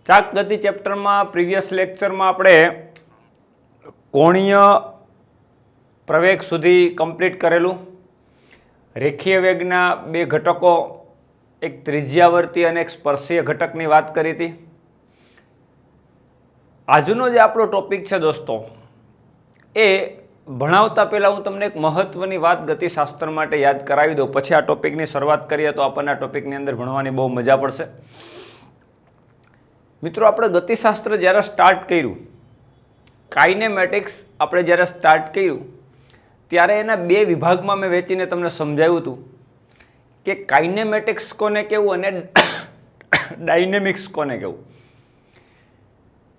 ચાક ગતિ ચેપ્ટરમાં પ્રીવિયસ લેક્ચરમાં આપણે કોણીય પ્રવેગ સુધી કમ્પ્લીટ કરેલું. રેખીય વેગના બે ઘટકો, એક ત્રિજ્યાવર્તી અને એક સ્પર્શીય ઘટકની વાત કરી હતી. આજનો જે આપણો ટોપિક છે દોસ્તો, એ ભણાવતા પહેલાં હું તમને એક મહત્ત્વની વાત ગતિશાસ્ત્ર માટે યાદ કરાવી દઉં, પછી આ ટોપિકની શરૂઆત કરીએ તો આપણને આ ટોપિકની અંદર ભણવાની બહુ મજા પડશે. મિત્રો, આપણે ગતિશાસ્ત્ર જ્યારે સ્ટાર્ટ કર્યું, કાઇનેમેટિક્સ આપણે જ્યારે સ્ટાર્ટ કર્યું ત્યારે એના બે વિભાગમાં મેં વેચીને તમને સમજાવ્યું હતું કે કાઇનેમેટિક્સ કોને કહેવું અને ડાયનેમિક્સ કોને કહેવું.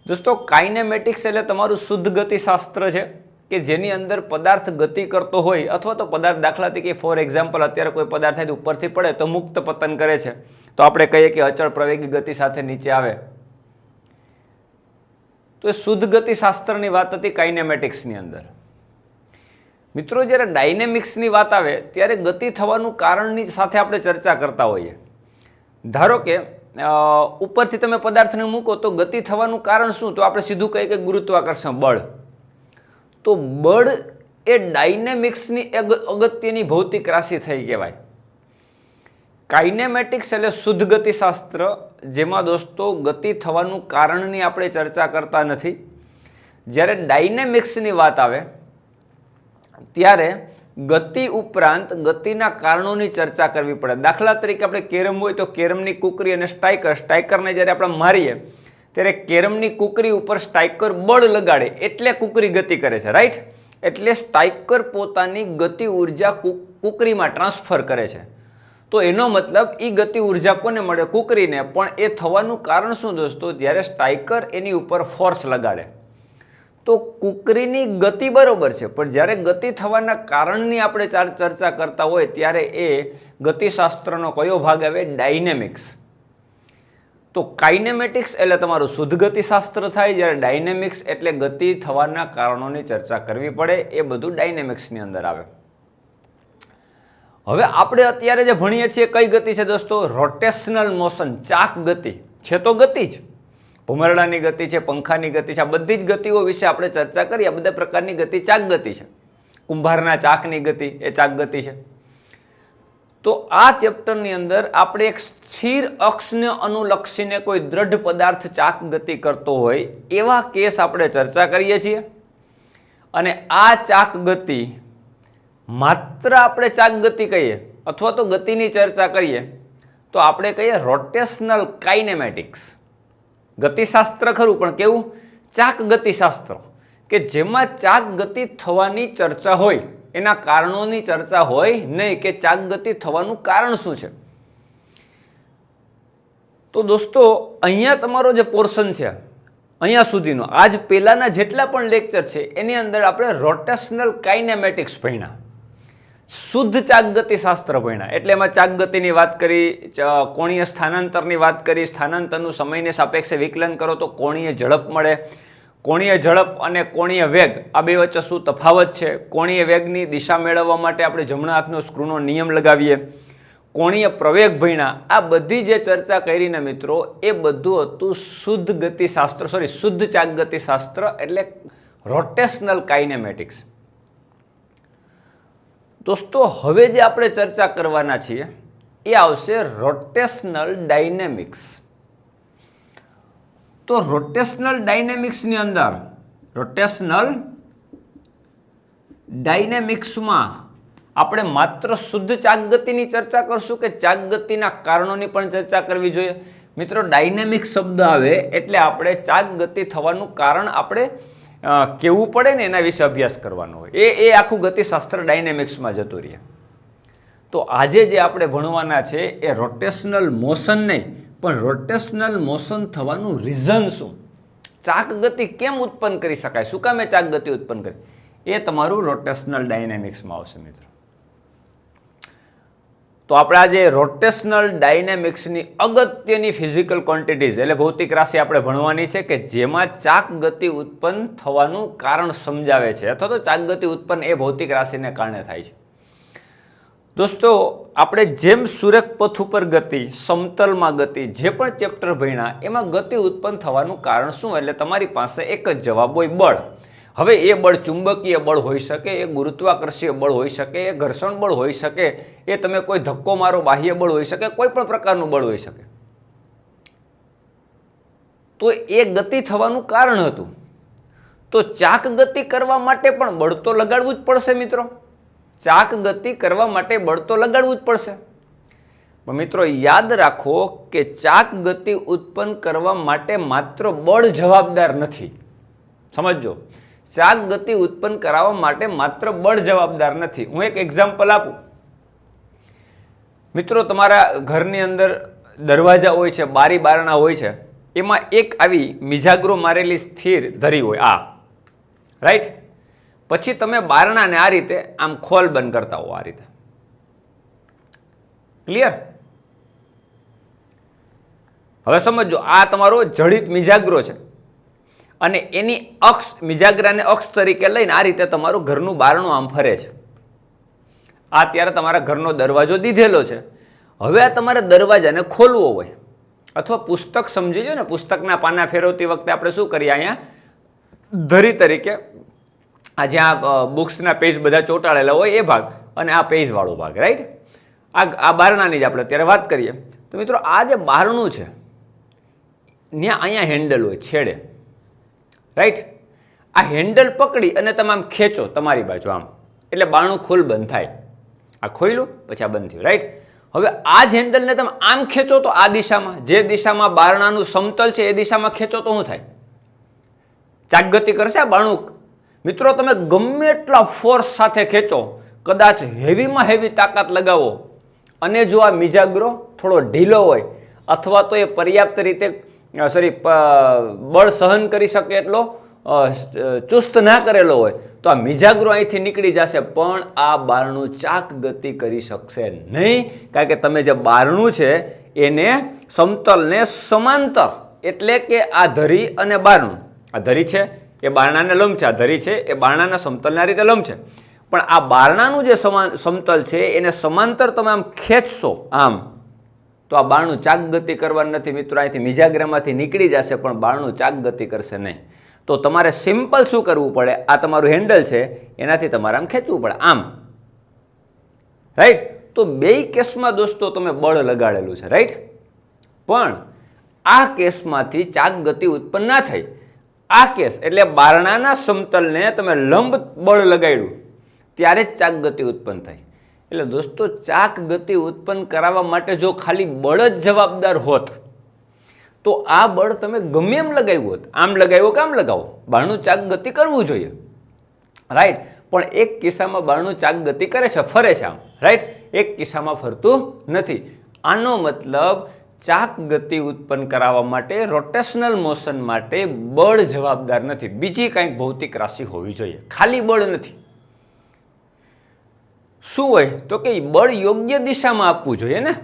દોસ્તો, કાઇનેમેટિક્સ એટલે તમારું શુદ્ધ ગતિશાસ્ત્ર છે કે જેની અંદર પદાર્થ ગતિ કરતો હોય, અથવા તો પદાર્થ દાખલા તરીકે ફોર એક્ઝામ્પલ અત્યારે કોઈ પદાર્થ ઉપરથી પડે તો મુક્ત પતન કરે છે, તો આપણે કહીએ કે અચળ પ્રવેગી ગતિ સાથે નીચે આવે. તો એ શુદ્ધ ગતિશાસ્ત્રની વાત હતી કાઇનેમેટિક્સની અંદર. મિત્રો, જ્યારે ડાયનેમિક્સની વાત આવે ત્યારે ગતિ થવાનું કારણની સાથે આપણે ચર્ચા કરતા હોઈએ. ધારો કે ઉપરથી તમે પદાર્થને મૂકો તો ગતિ થવાનું કારણ શું? તો આપણે સીધું કહીએ કે ગુરુત્વાકર્ષણ બળ. તો બળ એ ડાયનેમિક્સની અગત્યની ભૌતિક રાશિ થઈ કહેવાય. કાઇનેમેટિક્સ એટલે શુદ્ધ ગતિશાસ્ત્ર, જેમાં દોસ્તો ગતિ થવાનું કારણની આપણે ચર્ચા કરતા નથી. જ્યારે ડાયનેમિક્સની વાત આવે ત્યારે ગતિ ઉપરાંત ગતિના કારણોની ચર્ચા કરવી પડે. દાખલા તરીકે આપણે કેરમ હોય તો કેરમની કુકરી અને સ્ટ્રાઇકરને જ્યારે આપણે મારીએ ત્યારે કેરમની કુકરી ઉપર સ્ટ્રાઇકર બળ લગાડે એટલે કુકરી ગતિ કરે છે, રાઈટ? એટલે સ્ટ્રાઇકર પોતાની ગતિ ઉર્જા કુકરીમાં ટ્રાન્સફર કરે છે. તો એનો મતલબ એ ગતિ ઉર્જા કોને મળે? કુકરીને. પણ એ થવાનું કારણ શું દોસ્તો? જ્યારે સ્ટ્રાઇકર એની ઉપર ફોર્સ લગાડે. તો કુકરીની ગતિ બરોબર છે, પણ જ્યારે ગતિ થવાના કારણની આપણે ચર્ચા કરતા હોય ત્યારે એ ગતિશાસ્ત્રનો કયો ભાગ આવે? ડાયનેમિક્સ. તો કાઇનેમેટિક્સ એટલે તમારું શુદ્ધ ગતિશાસ્ત્ર થાય, જ્યારે ડાયનેમિક્સ એટલે ગતિ થવાના કારણોની ચર્ચા કરવી પડે. એ બધું ડાયનેમિક્સની અંદર આવે. હવે આપણે અત્યારે જે ભણીએ છીએ કઈ ગતિ છે દોસ્તો? રોટેશનલ મોશન, ચાક ગતિ છે. તો ગતિ જ ભમરડાની ગતિ છે, પંખાની ગતિ છે, આ બધી જ ગતિઓ વિશે આપણે ચર્ચા કરી. આ બધા પ્રકારની ગતિ ચાક ગતિ છે. કુંભારના ચાકની ગતિ એ ચાક ગતિ છે. તો આ ચેપ્ટરની અંદર આપણે એક સ્થિર અક્ષને અનુલક્ષીને કોઈ દ્રઢ પદાર્થ ચાક ગતિ કરતો હોય એવા કેસ આપણે ચર્ચા કરીએ છીએ. અને આ ચાક ગતિ માત્ર આપણે ચાક ગતિ કહીએ અથવા તો ગતિની ચર્ચા કરીએ તો આપણે કહીએ રોટેશનલ કાઇનેમેટિક્સ. ગતિશાસ્ત્ર ખરું, પણ કેવું? ચાક ગતિશાસ્ત્ર, કે જેમાં ચાક ગતિ થવાની ચર્ચા હોય, એના કારણોની ચર્ચા હોય નહીં કે ચાક ગતિ થવાનું કારણ શું છે. તો દોસ્તો, અહીંયા તમારો જે પોર્શન છે અહીંયા સુધીનો, આજ પહેલાના જેટલા પણ લેક્ચર છે એની અંદર આપણે રોટેશનલ કાઇનેમેટિક્સ ભણ્યા, શુદ્ધ ચાક ગતિશાસ્ત્ર ભણ્યા. એટલે એમાં ચાક ગતિની વાત કરી, કોણીય સ્થાનાંતરની વાત કરી. સ્થાનાંતરનું સમયને સાપેક્ષે વિકલન કરો તો કોણીય ઝડપ મળે. કોણીય ઝડપ અને કોણીય વેગ આ બે વચ્ચે શું તફાવત છે? કોણીય વેગની દિશા મેળવવા માટે આપણે જમણા હાથનો સ્ક્રૂનો નિયમ લગાવીએ. કોણીય પ્રવેગ ભણ્યા. આ બધી જે ચર્ચા કરીને મિત્રો, એ બધું હતું શુદ્ધ ગતિશાસ્ત્ર, શુદ્ધ ચાક ગતિશાસ્ત્ર એટલે રોટેશનલ કાઇનેમેટિક્સ. દોસ્તો, હવે જે આપણે ચર્ચા કરવાના છીએ એ આવશે રોટેશનલ ડાયનેમિક્સ. તો રોટેશનલ ડાયનેમિક્સની અંદર, રોટેશનલ ડાયનેમિક્સમાં આપણે માત્ર શુદ્ધ ચાક ગતિની ચર્ચા કરશું કે ચાક ગતિના કારણોની પણ ચર્ચા કરવી જોઈએ? મિત્રો, ડાયનેમિક શબ્દ આવે એટલે આપણે ચાક ગતિ થવાનું કારણ આપણે કેવું પડે ને એના વિશે અભ્યાસ કરવાનો હોય. એ આખું ગતિશાસ્ત્ર ડાયનેમિક્સમાં જતું રહે. તો આજે જે આપણે ભણવાના છે એ રોટેશનલ મોશન નહીં, પણ રોટેશનલ મોશન થવાનું રીઝન શું? ચાક ગતિ કેમ ઉત્પન્ન કરી શકાય? શું કામ એ ચાક ગતિ ઉત્પન્ન કરી? એ તમારું રોટેશનલ ડાયનેમિક્સમાં આવશે મિત્રો. તો આપણે આજે રોટેશનલ ડાયનેમિક્સની અગત્યની ફિઝિકલ ક્વોન્ટિટીઝ એટલે ભૌતિક રાશિ આપણે ભણવાની છે કે જેમાં ચાક ગતિ ઉત્પન્ન થવાનું કારણ સમજાવે છે, અથવા તો ચાક ગતિ ઉત્પન્ન એ ભૌતિક રાશિને કારણે થાય છે. દોસ્તો આપણે જેમ સુરેખ પથ ઉપર ગતિ, સમતલમાં ગતિ, જે પણ ચેપ્ટર ભણ્યા એમાં ગતિ ઉત્પન્ન થવાનું કારણ શું? એટલે તમારી પાસે એક જ જવાબ હોય, બળ. હવે એ બળ ચુંબકીય બળ હોઈ શકે, એ ગુરુત્વાકર્ષીય બળ હોઈ શકે, એ ઘર્ષણ બળ હોઈ શકે, એ તમે કોઈ ધક્કો મારો બાહ્ય બળ હોઈ શકે, કોઈ પણ પ્રકારનું બળ હોઈ શકે. તો એ ગતિ થવાનું કારણ હતું. તો ચાક ગતિ કરવા માટે પણ બળ તો લગાડવું જ પડશે મિત્રો. ચાક ગતિ કરવા માટે બળ તો લગાડવું જ પડશે. પણ મિત્રો યાદ રાખો કે ચાક ગતિ ઉત્પન્ન કરવા માટે માત્ર બળ જવાબદાર નથી. સમજો, ચાક ગતિ ઉત્પન્ન કરાવવા માટે માત્ર બળ જવાબદાર નથી. હું એક એક્ઝામ્પલ આપું. મિત્રો તમારા ઘરની અંદર દરવાજા હોય છે, બારી બારણા હોય છે, એમાં એક આવી મિજાગરો મારેલી સ્થિર ધરી હોય, આ રાઈટ. પછી તમે બારણાને આ રીતે આમ ખોલ બંધ કરતા હો, આ રીતે. ક્લિયર? હવે સમજો, આ તમારો જડિત મિજાગરો છે અને એની અક્ષ, મિજાગરાને અક્ષ તરીકે લઈને આ રીતે તમારું ઘરનું બારણું આમ ફરે છે. આ ત્યારે તમારા ઘરનો દરવાજો દીધેલો છે. હવે આ તમારે દરવાજાને ખોલવો હોય, અથવા પુસ્તક સમજી લો ને, પુસ્તકના પાના ફેરવતી વખતે આપણે શું કરીએ, અહીંયા ધરી તરીકે આ જ્યાં બુક્સના પેજ બધા ચોંટાડેલા હોય એ ભાગ, અને આ પેજવાળો ભાગ, રાઈટ. આ બારણાની જ આપણે અત્યારે વાત કરીએ. તો મિત્રો આ જે બારણું છે ત્યાં અહીંયા હેન્ડલ હોય છેડે, રાઈટ. આ હેન્ડલ પકડી અને તમે આમ ખેંચો તમારી બાજુ આમ, એટલે બારણું ખોલ બંધ થાય. આ ખોલ્યું પછી આ બંધ થયું, રાઈટ. હવે આ જ હેન્ડલને તમે આમ ખેંચો તો આ દિશામાં, જે દિશામાં બારણાનું સમતલ છે એ દિશામાં ખેંચો તો શું થાય? ચાક ગતિ કરશે આ બારણું. મિત્રો તમે ગમે એટલા ફોર્સ સાથે ખેંચો, કદાચ હેવીમાં હેવી તાકાત લગાવો, અને જો આ મિજાગરો થોડો ઢીલો હોય અથવા તો એ પર્યાપ્ત રીતે બળ સહન કરી શકે એટલો ચુસ્ત ના કરેલો હોય, તો આ મિજાગરો અહીંથી નીકળી જશે, પણ આ બારણું ચાક ગતિ કરી શકશે નહીં. કારણ કે તમે જે બારણું છે એને સમતલને સમાંતર, એટલે કે આ ધરી અને બારણું, આ ધરી છે એ બારણાને લંબ છે, આ ધરી છે એ બારણાના સમતલના રીતે લંબ છે, પણ આ બારણાનું જે સમતલ છે એને સમાંતર તમે આમ ખેંચશો આમ, તો આ બારણું ચાક ગતિ કરવાનું નથી મિત્રો. અહીંથી મિજાગરામાંથી નીકળી જશે પણ બારણું ચાક ગતિ કરશે નહીં. તો તમારે સિમ્પલ શું કરવું પડે, આ તમારું હેન્ડલ છે એનાથી તમારે આમ ખેંચવું પડે આમ, રાઈટ. તો બેય કેસમાં દોસ્તો તમે બળ લગાડેલું છે, રાઈટ. પણ આ કેસમાંથી ચાક ગતિ ઉત્પન્ન ના થઈ. આ કેસ એટલે બારણાના સમતલને તમે લંબ બળ લગાડ્યું ત્યારે જ ચાક ગતિ ઉત્પન્ન થઈ. એટલે દોસ્તો ચાક ગતિ ઉત્પન્ન કરાવવા માટે જો ખાલી બળ જ જવાબદાર હોત તો આ બળ તમે ગમે એમ લગાવ્યું હોત, આમ લગાવ્યો કે આમ લગાવો, બારણું ચાક ગતિ કરવું જોઈએ, રાઈટ. પણ એક કિસ્સામાં બારણું ચાક ગતિ કરે છે, ફરે છે આમ, રાઈટ. એક કિસ્સામાં ફરતું નથી. આનો મતલબ ચાક ગતિ ઉત્પન્ન કરાવવા માટે, રોટેશનલ મોશન માટે બળ જવાબદાર નથી, બીજી કંઈક ભૌતિક રાશિ હોવી જોઈએ, ખાલી બળ નથી. શું હોય તો કે બળ યોગ્ય દિશામાં આપવું જોઈએ ને.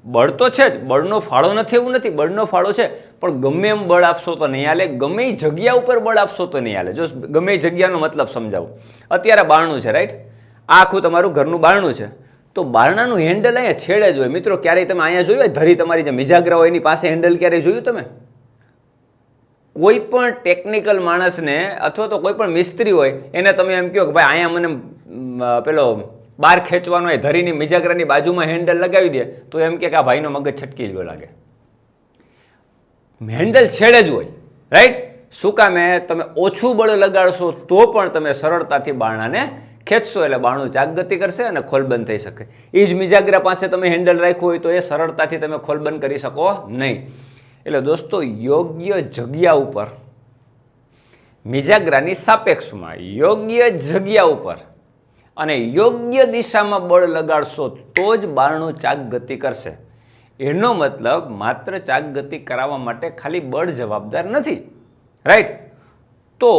બળ તો છે જ, બળનો ફાળો નથી એવું નથી, બળનો ફાળો છે, પણ ગમે એમ બળ આપશો તો નહીં હાલે, ગમે એ જગ્યા ઉપર બળ આપશો તો નહીં હાલે. જો ગમે એ જગ્યાનો મતલબ સમજાવું, અત્યારે બારણું છે, રાઈટ. આ આખું તમારું ઘરનું બારણું છે, તો બારણાનું હેન્ડલ અહીંયા છેડે જ હોય. મિત્રો ક્યારેય તમે અહીંયા જોયું હોય ધરી, તમારી જે મિજાગરા હોય એની પાસે હેન્ડલ ક્યારેય જોયું તમે? કોઈ પણ ટેકનિકલ માણસને અથવા તો કોઈ પણ મિસ્ત્રી હોય એને તમે એમ કહો કે ભાઈ અહીંયા મને પેલો બાર ખેંચવાનો હોય, ધરીની મિજાગરાની બાજુમાં હેન્ડલ લગાવી દે, તો એમ કે આ ભાઈનો મગજ છટકી ગયો લાગે. હેન્ડલ છેડે જ હોય, રાઈટ. શું કામે? તમે ઓછું બળ લગાડશો તો પણ તમે સરળતાથી બારણાને ખેંચશો, એટલે બારણું ચાક ગતિ કરશે અને ખોલબંધ થઈ શકે. એ જ મિજાગરા પાસે તમે હેન્ડલ રાખ્યું હોય તો એ સરળતાથી તમે ખોલબંધ કરી શકો નહીં. એટલે દોસ્તો યોગ્ય જગ્યા ઉપર, મિજાગરાની સાપેક્ષમાં યોગ્ય જગ્યા ઉપર અને યોગ્ય દિશામાં બળ લગાડશો તો જ બારણું ચાક ગતિ કરશે. એનો મતલબ માત્ર ચાક ગતિ કરાવવા માટે ખાલી બળ જવાબદાર નથી, રાઈટ. તો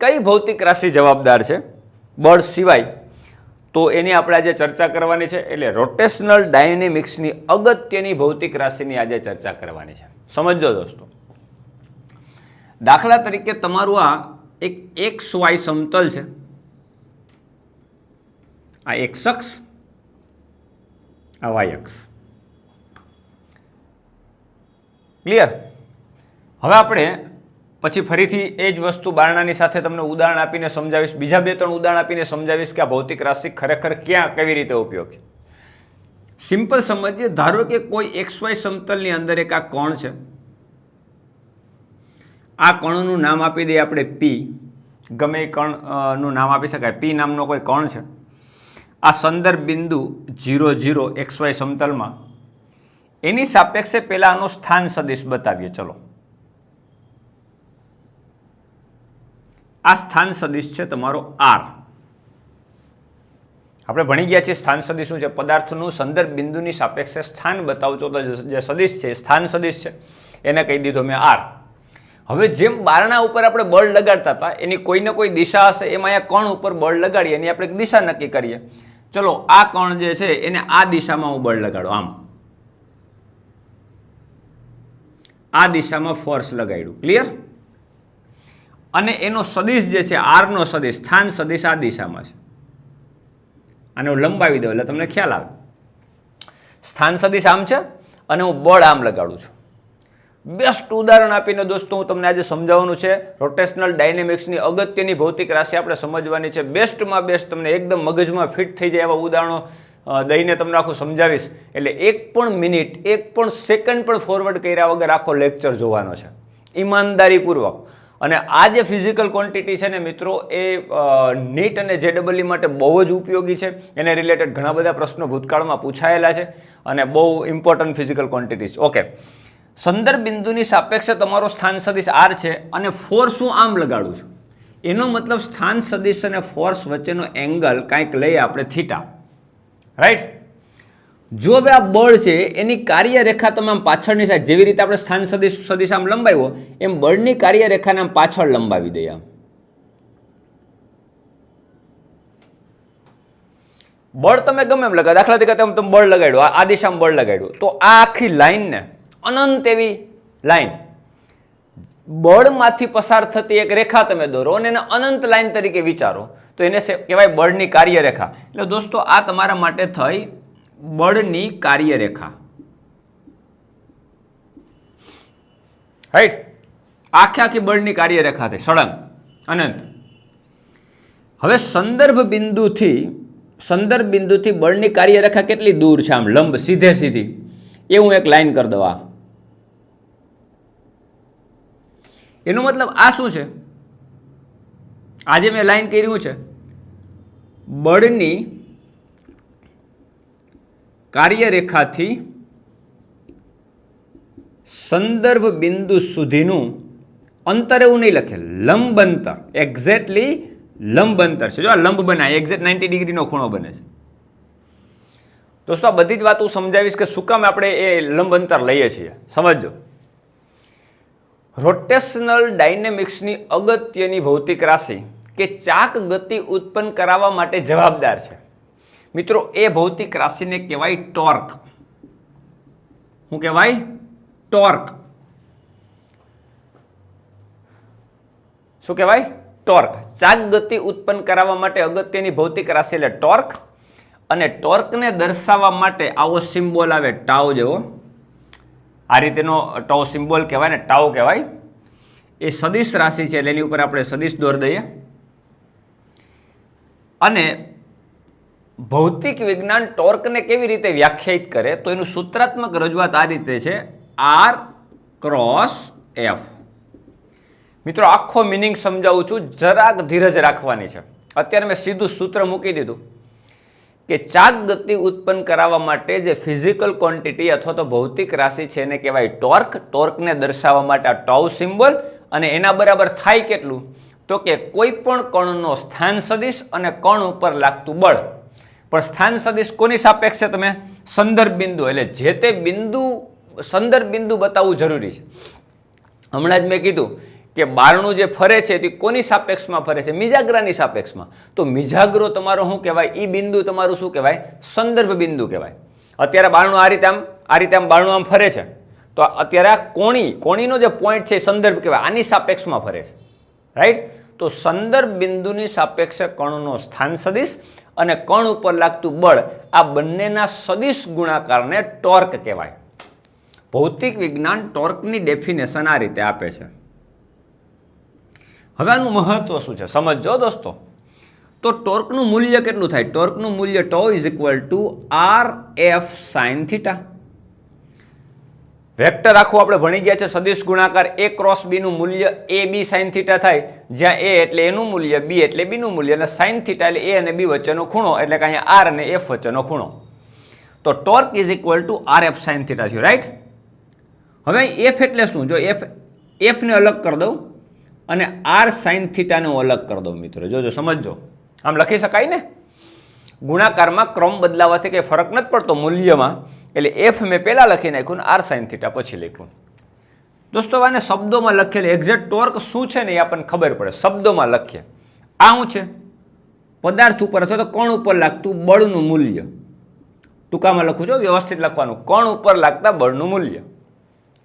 કઈ ભૌતિક રાશિ જવાબદાર છે બળ સિવાય? તો એની આપણે આજે ચર્ચા કરવાની છે. એટલે રોટેશનલ ડાયનેમિક્સની અગત્યની ભૌતિક રાશિની આજે ચર્ચા કરવાની છે. સમજો દોસ્તો, દાખલા તરીકે તમારું આ એક XY સમતલ છે, આ એક શખ્સ આ વાય અક્ષ. ક્લિયર? હવે આપણે પછી ફરીથી એ જ વસ્તુ બારણાની સાથે તમને ઉદાહરણ આપીને સમજાવીશ, બીજા 2-3 ઉદાહરણ આપીને સમજાવીશ કે આ ભૌતિક રાશિ ખરેખર ક્યાં કેવી રીતે ઉપયોગી. સિમ્પલ સમજીએ. ધારો કે કોઈ XY સમતલની અંદર એક આ કોણ છે. આ કોણનું નામ આપી દઈએ આપણે P. ગમે એ કોણનું નામ આપી શકાય. P નામનો કોઈ કોણ છે. આ સંદર્ભ બિંદુ 0, 0 XY સમતલમાં એની સાપેક્ષે પહેલા આનો સ્થાન સદિશ બતાવીએ. ચલો, આ સ્થાન સદિશ છે તમારો R. આપણે ભણી ગયા છીએ સ્થાન સદિશ શું છે. પદાર્થનું સંદર્ભ બિંદુની સાપેક્ષે સ્થાન બતાવજો તો જે સદિશ છે સ્થાન સદિશ છે, એને કહી દીધો મેં R. હવે જેમ બારણા ઉપર આપણે બળ લગાડતા હતા એની કોઈને કોઈ દિશા હશે, એમાં આ કોણ ઉપર બળ લગાડીએ એની આપણે દિશા નક્કી કરીએ. ચલો, આ કોણ જે છે એને આ દિશામાં હું બળ લગાડું. આમ આ દિશામાં ફોર્સ લગાડ્યું. ક્લિયર? અને એનો સદિશ જે છે R નો સદિશ, સ્થાન સદિશ આ દિશામાં છે. આને હું લંબાવી દઉં એટલે તમને ખ્યાલ આવે. સ્થાન સદિશ આમ છે અને હું બળ આમ લગાડું છું. બેસ્ટ ઉદાહરણ આપીને દોસ્તો હું તમને આજે સમજાવવાનું છે. રોટેશનલ ડાયનેમિક્સની અગત્યની ભૌતિક રાશિ આપણે સમજવાની છે. બેસ્ટમાં બેસ્ટ તમને એકદમ મગજમાં ફિટ થઈ જાય એવા ઉદાહરણો દઈને તમને આખું સમજાવીશ. એટલે 1 મિનિટ 1 સેકન્ડ પણ ફોરવર્ડ કર્યા વગર આખો લેક્ચર જોવાનો છે ઈમાનદારીપૂર્વક. અને આ જે ફિઝિકલ ક્વોન્ટિટી છે ને મિત્રો, એ નીટ અને JEE માટે બહુ જ ઉપયોગી છે. એને રિલેટેડ ઘણા બધા પ્રશ્નો ભૂતકાળમાં પૂછાયેલા છે અને બહુ ઇમ્પોર્ટન્ટ ફિઝિકલ ક્વોન્ટિટી છે. ઓકે, સંદર્ભ બિંદુની સાપેક્ષે તમારો સ્થાન સદિશ R છે અને ફોર્સ હું આમ લગાડું છું. એનો મતલબ સ્થાન સદિશ અને ફોર્સ વચ્ચેનો એંગલ કાંઈક લઈએ આપણે થીટા. રાઈટ? જો હવે આ બળ છે એની કાર્યરેખા તમે આમ પાછળની સાઈડ, જેવી રીતે આપણે સ્થાન સદિશ આમ લંબાવ્યો એમ બળની કાર્યરેખાને આમ પાછળ લંબાવી દઈએ. આમ બળ તમે ગમે એમ લગાડો. દાખલા તરીકે તમે બળ લગાડ્યું, આ દિશામાં બળ લગાડ્યું, તો આ આખી લાઈનને અનંત એવી લાઈન બળમાંથી પસાર થતી એક રેખા તમે દોરો અને એને અનંત લાઈન તરીકે વિચારો તો એને કહેવાય બળની કાર્યરેખા. એટલે દોસ્તો આ તમારા માટે થઈ બળની કાર્યરેખા. રાઈટ? આખી બળની કાર્યરેખા થઈ સળંગ અનંત. હવે સંદર્ભ બિંદુથી બળની કાર્યરેખા કેટલી દૂર છે? આમ લંબ સીધી એ હું એક લાઈન કરી દઉં. એનો મતલબ આ શું છે? આજે મેં લાઈન કર્યું છે બળની કાર્યરેખાથી સંદર્ભ બિંદુ સુધીનું અંતર એવું નહીં લખે, લંબ અંતર. એક્ઝેક્ટલી લંબ અંતર છે. જો આ લંબ બનાય એક્ઝેક્ટ 90 ડિગ્રીનો ખૂણો બને છે. દોસ્તો આ બધી જ વાત હું સમજાવીશ કે શું કામ આપણે એ લંબ અંતર લઈએ છીએ. સમજો, રોટેશનલ ડાયનેમિક્સની અગત્યની ભૌતિક રાશિ કે ચાક ગતિ ઉત્પન્ન કરાવવા માટે જવાબદાર છે મિત્રો, એ ભૌતિક રાશિને કહેવાય ટોર્ક. શું કહેવાય? ટોર્ક. શું કહેવાય? ટોર્ક. ચાક ગતિ ઉત્પન્ન કરાવવા માટે અગત્યની ભૌતિક રાશિ એટલે ટોર્ક. અને ટોર્કને દર્શાવવા માટે આવો સિમ્બોલ આવે ટાઉ જેવો. આ રીતેનો ટાઉ સિમ્બોલ કહેવાય ને, ટાઉ કહેવાય. એ સદિશ રાશિ છે એટલે એની ઉપર આપણે સદિશ દોર દઈએ. અને ભૌતિક વિજ્ઞાન ટોર્કને કેવી રીતે વ્યાખ્યાયિત કરે તો એનું સૂત્રાત્મક રજૂઆત આ રીતે છે, R ક્રોસ F. મિત્રો આખો મિનિંગ સમજાવું છું, જરાક ધીરજ રાખવાની છે. અત્યારે મેં સીધું સૂત્ર મૂકી દીધું કે ચાક ગતિ ઉત્પન્ન કરાવવા માટે જે ફિઝિકલ ક્વોન્ટિટી અથવા તો ભૌતિક રાશિ છે એને કહેવાય ટોર્ક. ટોર્કને દર્શાવવા માટે આ ટાઉ સિમ્બોલ. અને એના બરાબર થાય કેટલું તો કે કોઈ પણ કણનો સ્થાન સદિશ અને કણ ઉપર લાગતું બળ. પણ સ્થાન સદિશ કોની સાપેક્ષે? તમે સંદર્ભ બિંદુ, એટલે જે તે બિંદુ સંદર્ભ બિંદુ બતાવવું જરૂરી છે. હમણાં જ મેં કીધું કે બારણું જે ફરે છે તે કોની સાપેક્ષમાં ફરે છે? મિજાગ્રાની સાપેક્ષમાં. તો મિજાગ્રો તમારો શું કહેવાય? એ બિંદુ તમારું શું કહેવાય? સંદર્ભ બિંદુ કહેવાય. અત્યારે બારણું આ રીતે આમ બારણું આમ ફરે છે, તો અત્યારે આ કોણીનો જે પોઈન્ટ છે સંદર્ભ કહેવાય, આની સાપેક્ષમાં ફરે છે. રાઈટ? તો સંદર્ભ બિંદુની સાપેક્ષે કણનો સ્થાન સદિશ અને કણ ઉપર લાગતું બળ, આ બંનેના સદિશ ગુણાકારને ટોર્ક કહેવાય. ભૌતિક વિજ્ઞાન ટોર્કની ડેફિનેશન આ રીતે આપે છે. હવે આનું મહત્વ શું છે સમજો દોસ્તો. તો ટોર્કનું મૂલ્ય કેટલું થાય? ટોર્કનું મૂલ્ય tau is equal to R F sine theta. Vector આખું આપણે ભણી ગયા છે સદિશ ગુણાકાર a ક્રોસ b નું મૂલ્ય a b sin થીટા થાય, જ્યાં a એટલે એનું મૂલ્ય, b એટલે b નું મૂલ્ય અને sin થીટા એટલે a અને b વચ્ચેનો ખૂણો, એટલે કે અહીંયા r અને f વચ્ચેનો ખૂણો. તો torque is equal to R F sine theta થયું, રાઈટ. હવે f એટલે શું? જો f ને અલગ કરી દઉં અને r sin થીટાને અલગ કરી દઉં મિત્રો, જોજો સમજો. આમ લખી શકાય ને? ગુણાકારમાં ક્રમ બદલાવાથી કંઈ ફરક નથી પડતો મૂલ્યમાં, એટલે f મેં પહેલાં લખી નાખ્યું ને r sin થીટા પછી લખ્યું. દોસ્તો આને શબ્દોમાં લખેલી એક્ઝેક્ટ ટોર્ક શું છે ને એ આપણને ખબર પડે. શબ્દોમાં લખીએ. આ શું છે? પદાર્થ ઉપર અથવા તો કણ ઉપર લાગતું બળનું મૂલ્ય. ટૂંકામાં લખું છું, વ્યવસ્થિત લખવાનું. કણ ઉપર લાગતા બળનું મૂલ્ય.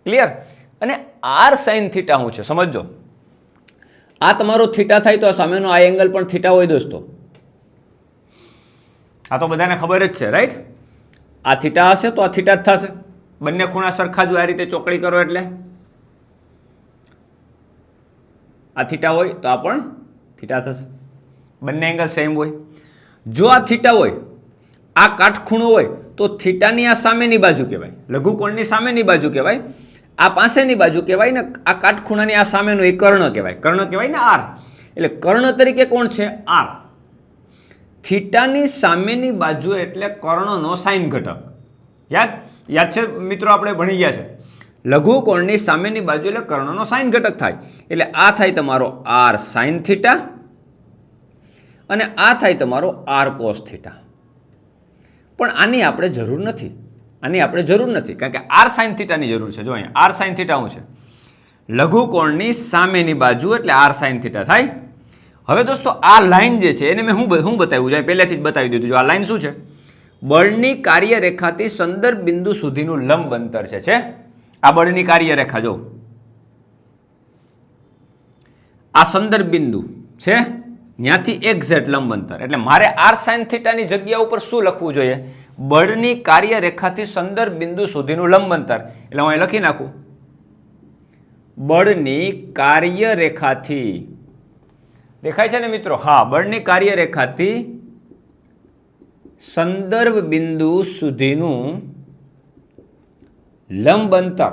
ક્લિયર? અને r sin થીટા શું છે સમજો. આ તમારો થીટા થાય તો આ સામેનો આ એંગલ પણ થીટા હોય દોસ્તો. આ તો બધાને ખબર જ છે, રાઈટ. આ થીટા હશે તો આ થીટા જ થશે. બંને ખૂણા સરખા જ આ રીતે ચોકડી કરો એટલે આ થીટા હોય તો આ પણ થીટા થશે. બંને એંગલ સેમ હોય. જો આ થીટા હોય, આ કાટખૂણો હોય તો થીટાની આ સામેની બાજુ કહેવાય, લઘુકોણની સામેની બાજુ કહેવાય. આ પાસેની બાજુ કહેવાય ને, આ કાટખૂણાની આ સામેનો એ કર્ણ કહેવાય. કર્ણ કહેવાય ને આર. એટલે કર્ણ તરીકે કોણ છે? આર. થીટાની સામેની બાજુ એટલે કર્ણનો સાઇન ઘટક. યાદ છે મિત્રો? આપણે ભણી ગયા છે. લઘુકોણની સામેની બાજુ એટલે કર્ણનો સાઇન ઘટક થાય. એટલે આ થાય તમારો આર સાઇન થીટા અને આ થાય તમારો આર કોસ થીટા. પણ આની આપણે જરૂર નથી. કારણ કે આર સાઇન થીટાની જરૂર છે. જો અહીંયા આર સાઇન થીટા શું છે? લઘુકોણની સામેની બાજુ એટલે આર સાઇન થીટા થાય. હવે દોસ્તો આ લાઈન જે છે એને મેં હું બતાવ્યું છે, પહેલેથી જ બતાવી દીધું. જો આ લાઈન શું છે? બળની કાર્યરેખાથી સંદર્ભ બિંદુ સુધીનું લંબ અંતર છે. આ બળની કાર્યરેખા જો આ સંદર્ભ બિંદુ છે, ત્યાંથી એક્ઝેક્ટ લંબ અંતર. એટલે મારે આર સાઇન થીટાની જગ્યા ઉપર શું લખવું જોઈએ? બળની કાર્યરેખાથી સંદર્ભ બિંદુ સુધીનું લંબ અંતર. એટલે હું અહીં લખી નાખું બળની કાર્યરેખાથી, દેખાય છે ને મિત્રો? હા, બળની કાર્યરેખાથી સંદર્ભ બિંદુ સુધીનું લંબ અંતર.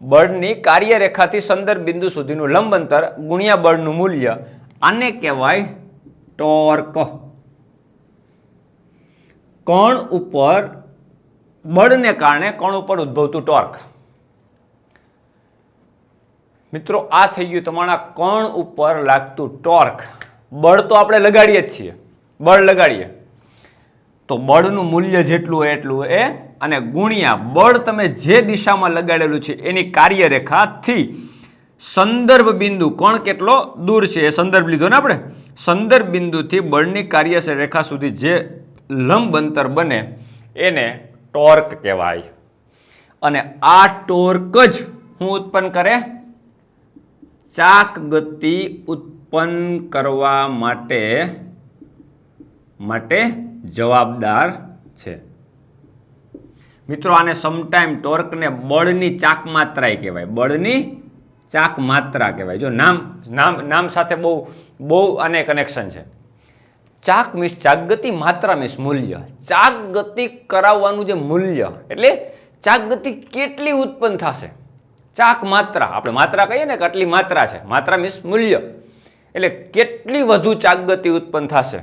બળની કાર્યરેખાથી સંદર્ભ બિંદુ સુધીનું લંબ અંતર ગુણ્યા બળનું મૂલ્ય, આને કહેવાય ટોર્ક. કણ ઉપર બળને કારણે કણ ઉપર ઉદ્ભવતું ટોર્ક. મિત્રો આ થઈ ગયું તમારા કણ ઉપર લાગતું ટોર્ક. બળ તો આપણે લગાડીએ જ છીએ. બળ લગાડીએ તો બળનું મૂલ્ય જેટલું હોય એટલું એ, અને ગુણ્યા બળ તમે જે દિશામાં લગાડેલું છે એની કાર્યરેખાથી સંદર્ભ બિંદુ, કોણ કેટલો દૂર છે એ સંદર્ભ લીધો ને આપણે. સંદર્ભ બિંદુથી બળની કાર્યરેખા સુધી જે લંબ અંતર બને એને ટોર્ક કહેવાય. અને આ ટોર્ક જ હું ઉત્પન્ન કરે? ચાક ગતિ ઉત્પન્ન કરવા માટે જવાબદાર છે. મિત્રો આને સમટાઈમ ટોર્કને બળની ચાક માત્રા કહેવાય. બળની ચાક માત્રા કહેવાય. જો નામ સાથે બહુ આને કનેક્શન છે. ચાક મીન્સ ચાક ગતિ, માત્રા મીન્સ મૂલ્ય. ચાક ગતિ કરાવવાનું જે મૂલ્ય એટલે ચાક ગતિ કેટલી ઉત્પન્ન થશે. ચાક માત્રા, આપણે માત્રા કહીએ ને કે આટલી માત્રા છે. માત્રા મીન્સ મૂલ્ય. એટલે કેટલી વધુ ચાક ગતિ ઉત્પન્ન થશે.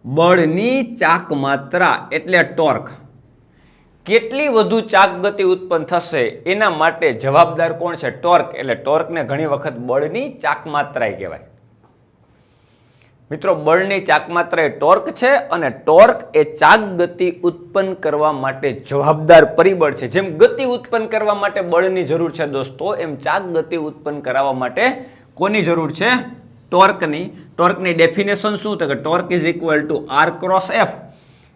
બળની ચાક માત્રા એટલે ટોર્ક. કેટલી વધુ ચાક ગતિ ઉત્પન્ન થશે એના માટે જવાબદાર કોણ છે? ટોર્ક. એટલે ટોર્કને ઘણી વખત બળની ચાક માત્રા કહેવાય. મિત્રો બળની ચાક માત્રા એ ટોર્ક છે, અને ટોર્ક એ ચાક ગતિ ઉત્પન્ન કરવા માટે જવાબદાર પરિબળ છે. જેમ ગતિ ઉત્પન્ન કરવા માટે બળની જરૂર છે દોસ્તો, એમ ચાક ગતિ ઉત્પન્ન કરાવવા માટે કોની જરૂર છે? ટોર્કની. ટોર્કની ડેફિનેશન શું? તો કે torque is equal to R cross F.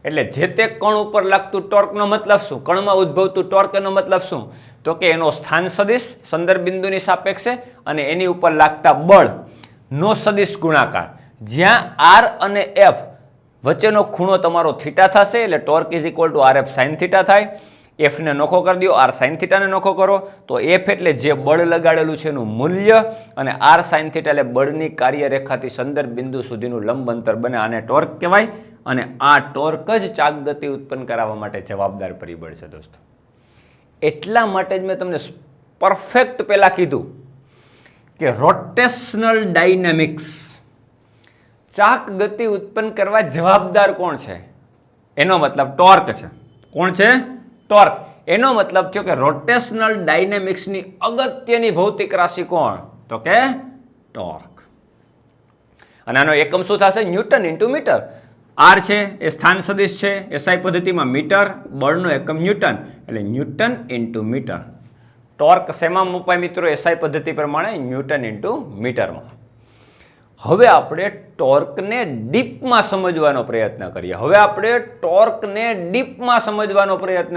એટલે જે તે કણ ઉપર લાગતું ટોર્કનો મતલબ શું? કણમાં ઉદ્ભવતું ટોર્ક એનો મતલબ શું? તો કે એનો સ્થાન સદિશ સંદર્ભ બિંદુની સાપેક્ષે અને એની ઉપર લાગતા બળ નો સદિશ ગુણાકાર. જ્યાં આર અને એફ વચ્ચેનો ખૂણો તમારો થીટા થશે એટલે torque is equal to R F sine theta થાય. એફને નોખો કરી દો, આર સાઇન થીટાને નોખો કરો તો એફ એટલે જે બળ લગાડેલું છે એનું મૂલ્ય અને આર સાઇન થીટા એટલે બળની કાર્યરેખાથી સંદર્ભ બિંદુ સુધીનું લંબ અંતર બને. આને ટોર્ક કહેવાય અને આ ટોર્ક જ ચાક ગતિ ઉત્પન્ન કરાવવા માટે જવાબદાર પરિબળ છે દોસ્તો. એટલા માટે જ મેં તમને પરફેક્ટ પહેલા કીધું કે રોટેશનલ ડાયનેમિક્સ ચાક ગતિ ઉત્પન્ન કરવા જવાબદાર કોણ છે? એનો મતલબ ટોર્ક છે. કોણ છે? ટોર્ક. એનો મતલબ થયો કે રોટેશનલ ડાયનેમિક્સની અગત્યની ભૌતિક રાશિ કોણ? તો કે ટોર્ક. અને આનો એકમ શું થશે? Newton into metre. આર છે એ સ્થાન સદિશ છે, એસઆઈ પદ્ધતિમાં મીટર, બળનો એકમ ન્યૂટન એટલે ન્યૂટન ઇન્ટુ મીટર. ટોર્ક શેમાં મપાય મિત્રો? એસઆઈ પદ્ધતિ પ્રમાણે ન્યૂટન ઇન્ટુ મીટરમાં. હવે આપણે ટોર્કને ડીપમાં સમજવાનો પ્રયત્ન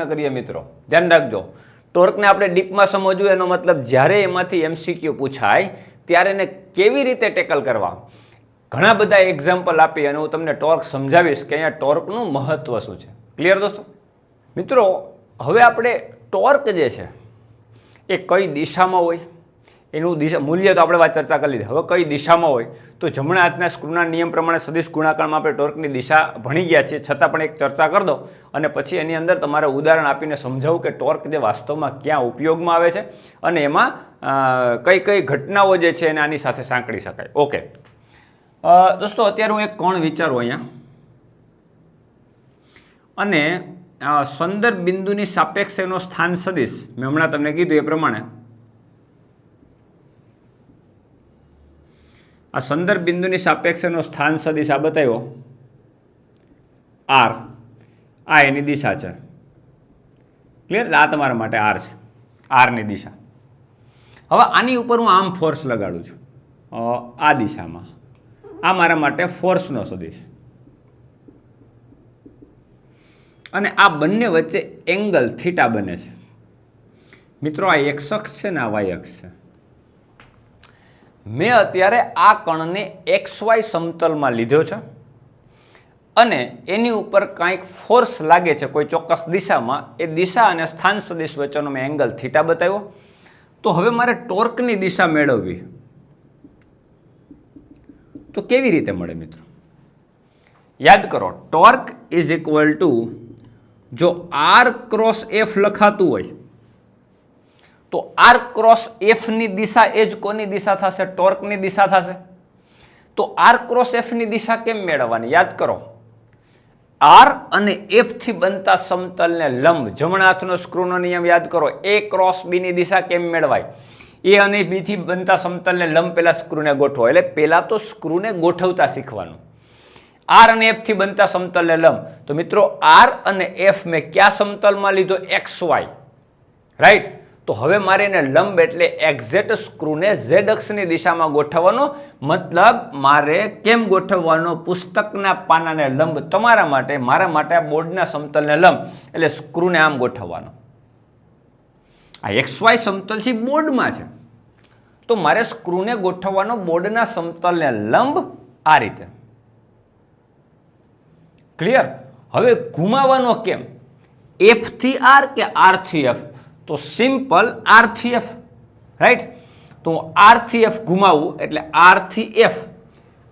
કરીએ. મિત્રો ધ્યાન રાખજો, ટોર્કને આપણે ડીપમાં સમજવું એનો મતલબ જ્યારે એમાંથી એમસીક્યુ પૂછાય ત્યારે એને કેવી રીતે ટેકલ કરવા. ઘણા બધા એક્ઝામ્પલ આપી અને હું તમને ટોર્ક સમજાવીશ કે અહીંયા ટોર્કનું મહત્વ શું છે. ક્લિયર દોસ્તો? મિત્રો હવે આપણે ટોર્ક જે છે એ કઈ દિશામાં હોય એનું મૂલ્ય તો આપણે ચર્ચા કરી લીધી. હવે કઈ દિશામાં હોય તો જમણા હાથના સ્ક્રૂના નિયમ પ્રમાણે સદિશ ગુણાકારમાં આપણે ટોર્કની દિશા ભણી ગયા છીએ, છતાં પણ એક ચર્ચા કરી દો અને પછી એની અંદર તમારે ઉદાહરણ આપીને સમજાવું કે ટોર્ક જે વાસ્તવમાં ક્યાં ઉપયોગમાં આવે છે અને એમાં કઈ કઈ ઘટનાઓ જે છે એને આની સાથે સાંકળી શકાય. ઓકે દોસ્તો, અત્યારે હું એક કોણ વિચારું અહીંયા અને સંદર્ભ બિંદુની સાપેક્ષ એનો સ્થાન સદિશ મેં હમણાં તમને કીધું એ પ્રમાણે આ સંદર્ભ બિંદુની સાપેક્ષનો સ્થાન સદિશ આ બતાવ્યો આર. આ એની દિશા છે. ક્લિયર? આ તમારા માટે આર છે, આરની દિશા. હવે આની ઉપર હું આમ ફોર્સ લગાડું છું આ દિશામાં. આ મારા માટે ફોર્સનો સદિશ અને આ બંને વચ્ચે એંગલ થીટા બને છે. મિત્રો આ એક્સ અક્ષ છે ને આ વાય અક્ષ છે. મેં અત્યારે આ કણને XY સમતલમાં લીધો છે અને એની ઉપર કાંઈક ફોર્સ લાગે છે કોઈ ચોક્કસ દિશામાં. એ દિશા અને સ્થાન સદિશ વચ્ચેનો મેં એંગલ થીટા બતાવ્યો. તો હવે મારે ટોર્કની દિશા મેળવવી તો કેવી રીતે મળે મિત્રો? યાદ કરો, ટોર્ક ઇઝ ઇક્વલ ટુ જો આર ક્રોસ એફ લખાતું હોય તો આર ક્રોસ એફની દિશા એ જ કોની દિશા થશે? ટોર્કની દિશા થશે. તો આર ક્રોસ એફની દિશા કેમ મેળવવાની? યાદ કરો, આર અને એફથી બનતા સમતલને લંબ, જમણા હાથનો સ્ક્રૂનો નિયમ યાદ કરો. એ ક્રોસ બીની દિશા કેમ મેળવાય? એ અને બીથી બનતા સમતલને લંબ પહેલા સ્ક્રૂને ગોઠવો. એટલે પહેલા તો સ્ક્રૂને ગોઠવતા શીખવાનું. આર અને એફથી બનતા સમતલને લંબ. તો મિત્રો આર અને એફ મેં કયા સમતલમાં લીધો? XY. રાઈટ? તો હવે મારે એને લંબ એટલે એક્ઝેક્ટ સ્ક્રૂને ઝેડ અક્ષની દિશામાં ગોઠવવાનો. મતલબ મારે કેમ ગોઠવવાનો? પુસ્તકના પાનાને લંબ તમારા માટે, મારા માટે આ બોર્ડના સમતલને લંબ એટલે સ્ક્રૂને આમ ગોઠવવાનો. આ XY સમતલ છે બોર્ડમાં છે તો મારે સ્ક્રૂને ગોઠવવાનો બોર્ડના સમતલને લંબ આ રીતે. ક્લિયર? હવે ઘુમાવાનો કેમ? એફ થી આર કે આર થી એફ? તો સિમ્પલ આર થી એફ. રાઈટ? તો હું આર થી એફ ઘુમાવું એટલે આર થી એફ,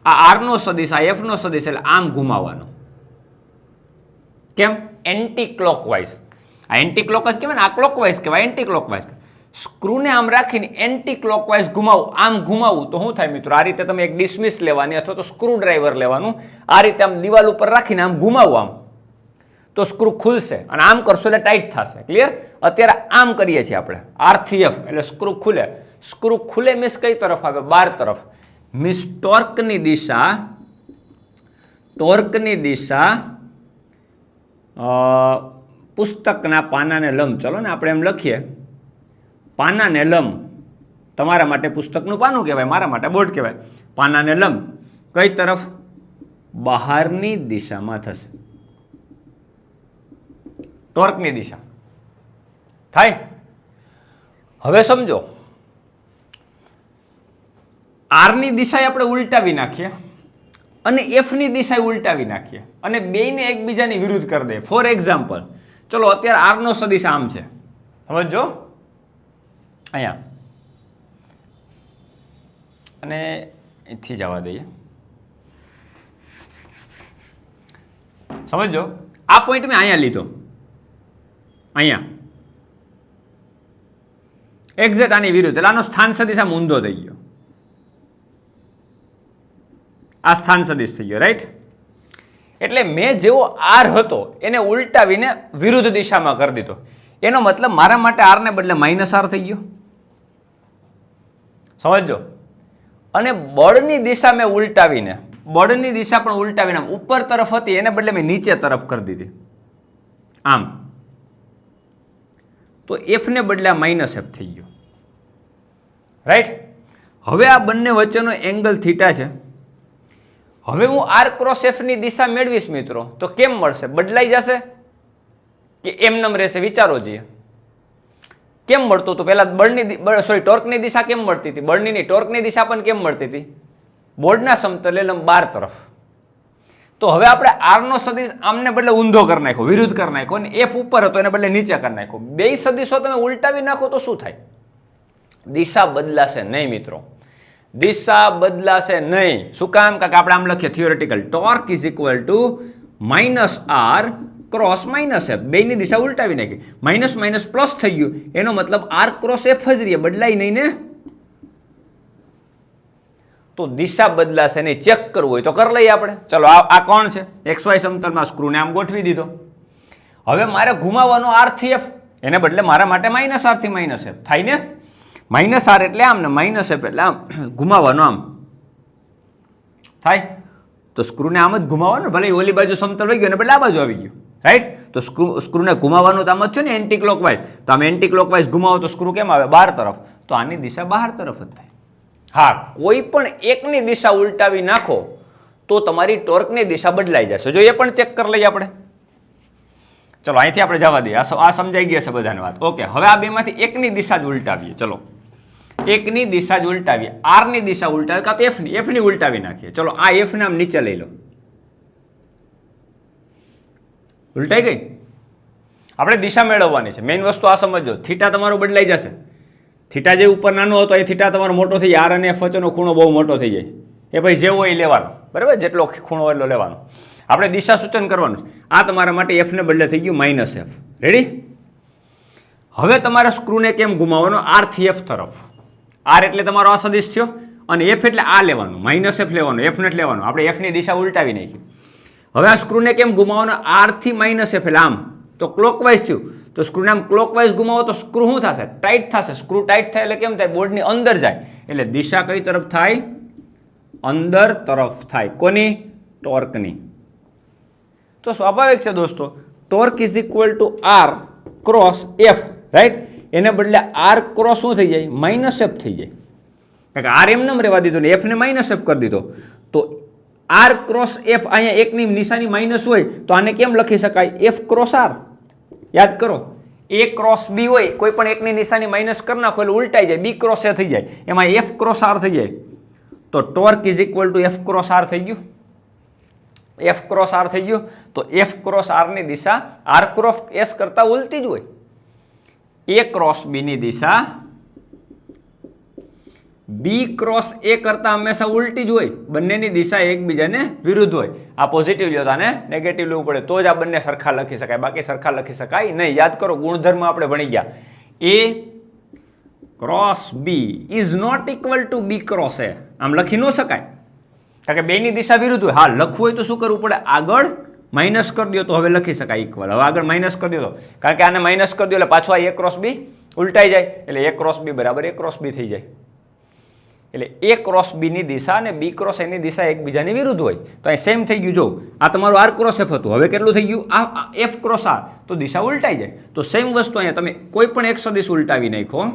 આ આર નો સદિશ આ એફ નો સદિશ એટલે આમ ઘુમાવાનો. કેમ? Anti clockwise. આ એન્ટી ક્લોકવાઇઝ કહેવાય ને, આ ક્લોકવાઇઝ કહેવાય, એન્ટી ક્લોકવાઇઝ. સ્ક્રૂને આમ રાખીને એન્ટી ક્લોકવાઇઝ ઘુમાવું, આમ ઘુમાવું તો શું થાય મિત્રો? આ રીતે તમે એક ડિસમિસ લેવાની અથવા તો સ્ક્રૂ ડ્રાઈવર લેવાનું, આ રીતે આમ દિવાલ ઉપર રાખીને આમ ઘુમાવું આમ તો સ્ક્રૂ ખુલશે અને આમ કરશો એટલે ટાઈટ થશે. ક્લિયર? અત્યારે આમ કરીએ છીએ આપણે આર થી એફ એટલે સ્ક્રૂ ખુલે. સ્ક્રૂ ખુલે મીન્સ કઈ તરફ આવે? બાર તરફ. મીન્સ ટોર્કની દિશા પુસ્તકના પાનાને લંબ. ચલો ને આપણે એમ લખીએ, પાનાને લંબ. તમારા માટે પુસ્તકનું પાનું કહેવાય, મારા માટે બોર્ડ કહેવાય. પાનાને લંબ કઈ તરફ? બહારની દિશામાં થશે. ટોર્કની દિશા થાય. હવે સમજો, આરની દિશા આપણે ઉલટાવી નાખીએ અને એફની દિશા ઉલટાવી નાખીએ અને બેયને એકબીજાની વિરુદ્ધ કરી દઈએ. ફોર એક્ઝામ્પલ, ચલો અત્યારે આરનો સદિશ આમ છે, સમજો અહીંયા, અને અહીંથી જવા દઈએ, સમજો આ પોઈન્ટ મેં અહીંયા લીધો, અહીંયા એક્ઝેક્ટ આની વિરુદ્ધ, એટલે આનો સ્થાન સદિશ આમ ઊંધો થઈ ગયો, આ સ્થાન સદિશ થઈ ગયો, રાઈટ. એટલે મેં જેવો આર હતો એને ઉલટાવીને વિરુદ્ધ દિશામાં કરી દીધો. એનો મતલબ મારા માટે આરને બદલે માઇનસ આર થઈ ગયો, સમજો. અને બળની દિશા મેં ઉલટાવીને, બળની દિશા પણ ઉલટાવીને ઉપર તરફ હતી એને બદલે મેં નીચે તરફ કરી દીધી, આમ. તો એફને બદલે આ માઇનસ એફ થઈ ગયો, રાઈટ. હવે આ બંને વચ્ચેનો એંગલ થીટા છે. હવે હું આર ક્રોસ એફની દિશા મેળવીશ મિત્રો, તો કેમ મળશે? બદલાઈ જશે કે એમનેમ રહેશે? વિચારો જોઈએ. કેમ મળતું હતું પહેલા? બળની ટોર્કની દિશા કેમ મળતી હતી? બળની નહીં, ટોર્કની દિશા પણ કેમ મળતી હતી? બોર્ડના સમતલે લંબ 12 તરફ. તો હવે આપણે આરનો સદિશ આમને બદલે ઊંધો કરી નાખ્યો, વિરુદ્ધ કરી નાખ્યો, અને એફ ઉપર હતો એને બદલે નીચે કરી નાખ્યો. બે સદિશો તમે ઉલટાવી નાખો તો શું થાય? દિશા બદલાશે નહીં મિત્રો, દિશા બદલાશે નહીં. શું કામ? કારણ કે આપણે આમ લખીએ theoretical, torque is equal to minus R cross minus F. બેની દિશા ઉલટાવી નાખી, માઇનસ માઇનસ પ્લસ થઈ ગયું, એનો મતલબ આર ક્રોસ એફ જ રહે, બદલાય નહીં ને. તો દિશા બદલાશે નહીં. ચેક કરવું હોય તો કરી લઈએ આપણે. ચલો આ કોણ છે? એક્સ વાય સમતલમાં સ્ક્રૂને આમ ગોઠવી દીધો. હવે મારે ઘુમાવવાનો આર થી એફ, એને બદલે મારા માટે માઇનસ આર થી માઇનસ એફ થાય ને. માઇનસ આર એટલે આમ ને માઇનસ એફ એટલે આમ, ઘુમાવવાનો આમ થાય. તો સ્ક્રૂને આમ જ ઘુમાવવાનું, ભલે ઓલી બાજુ સમતલ વહી ગયું ને બદલે આ બાજુ આવી ગયું, રાઈટ. તો સ્ક્રૂને ઘુમાવવાનું તો આમ જ છે ને, એન્ટી ક્લોકવાઇઝ. તો આમ એન્ટી ક્લોકવાઇઝ ઘુમાવો તો સ્ક્રૂ કેમ આવે? બહાર તરફ. તો આની દિશા બહાર તરફ જ થાય. હા, કોઈ પણ એકની દિશા ઉલટાવી નાખો તો તમારી ટોર્કની દિશા બદલાઈ જશે. જો એ પણ ચેક કરી લઈએ આપણે. ચલો અહીંથી આપણે જવા દઈએ, આ સમજાઈ ગઈ હશે બધાને વાત. ઓકે, હવે આ બેમાંથી એકની દિશા જ ઉલટાવીએ. ચલો એકની દિશા જ ઉલટાવીએ, આરની દિશા ઉલટાવીએ કાં તો એફની ઉલટાવી નાખીએ. ચલો આ એફને આમ નીચે લઈ લો, ઉલટાઈ ગઈ. આપણે દિશા મેળવવાની છે, મેઇન વસ્તુ આ સમજો. થીટા તમારો બદલાઈ જશે. થીટા જે ઉપર નાનો હતો એ થીટા તમારો મોટો થઈ જાય. આર અને એફ વચ્ચેનો ખૂણો બહુ મોટો થઈ જાય. એ ભાઈ જેવો એ લેવાનો, બરાબર, જેટલો ખૂણો હોય એટલો લેવાનો. આપણે દિશા સૂચન કરવાનું છે. આ તમારા માટે એફને બદલે થઈ ગયું માઇનસ એફ. રેડી? હવે તમારે સ્ક્રૂને કેમ ઘુમાવવાનો? આર થી એફ તરફ. આર એટલે તમારો આ સદિશ થયો, અને એફ એટલે આ લેવાનું, માઇનસ એફ લેવાનું, એફ નથી લેવાનું. આપણે એફની દિશા ઉલટાવી નાખી. હવે આ સ્ક્રૂને કેમ ઘુમાવવાનો? આર થી માઇનસ એફ એટલે આમ. તો ક્લોકવાઇઝ થયું, તો સ્ક્રૂને આમ ક્લોકવાઇઝ ઘુમાવો તો સ્ક્રૂ શું થશે? ટાઈટ થશે. સ્ક્રૂ ટાઈટ થાય એટલે કેમ થાય? બોર્ડની અંદર જાય. એટલે દિશા કઈ તરફ થાય? અંદર તરફ થાય. કોની? ટોર્કની. તો સ્વાભાવિક છે દોસ્તો, torque is equal to R cross F, right. એને બદલે આર ક્રોસ શું થઈ જાય? માઇનસ એફ થઈ જાય. કારણ કે આર એમને રહેવા દીધો ને એફને માઇનસ એફ કરી દીધો. તો આર ક્રોસ એફ, અહીંયા એકની નિશાની માઇનસ હોય તો આને કેમ લખી શકાય? F cross R. યાદ કરો, એ ક્રોસ બી હોય, કોઈ પણ એકની નિશાની માઇનસ કરી નાખો એટલે ઉલટાઈ જાય, બી ક્રોસ એ થઈ જાય, એમાં એફ ક્રોસ આર થઈ જાય. તો torque is equal to F cross R થઈ ગયું. એફ ક્રોસ આર થઈ ગયું. તો એફ ક્રોસ આરની દિશા આર ક્રોસ એસ કરતા ઉલટી જ હોય. એ ક્રોસ બીની દિશા બી ક્રોસ એ કરતા હંમેશા ઉલટી જ હોય. બંનેની દિશા એકબીજાને વિરુદ્ધ હોય. આ પોઝિટિવ લ્યો અને નેગેટિવ લેવું પડે તો જ આ બંને સરખા લખી શકાય, બાકી સરખા લખી શકાય નહીં. યાદ કરો, ગુણધર્મ આપણે ભણી ગયા. A cross B is not equal to B cross A. આમ લખી ન શકાય, કારણ કે બેની દિશા વિરુદ્ધ હોય. હા, લખવું હોય તો શું કરવું પડે? આગળ માઇનસ કરી દો તો હવે લખી શકાય ઇક્વલ. હવે આગળ માઇનસ કરી દો, કારણ કે આને માઇનસ કરી દો એટલે પાછું આ એ ક્રોસ બી ઉલટાઈ જાય. એટલે એ ક્રોસ બી બરાબર એ ક્રોસ બી થઈ જાય. એટલે એ ક્રોસ બીની દિશા અને બી ક્રોસ એની દિશા એકબીજાની વિરુદ્ધ હોય. તો અહીં સેમ થઈ ગયું. જો આ તમારું આર ક્રોસ એફ હતું, હવે કેટલું થઈ ગયું? આ એફ ક્રોસ આર. તો દિશા ઉલટાઈ જાય. તો સેમ વસ્તુ અહીંયા તમે કોઈ પણ એક સદિશ ઉલટાવી નાખો,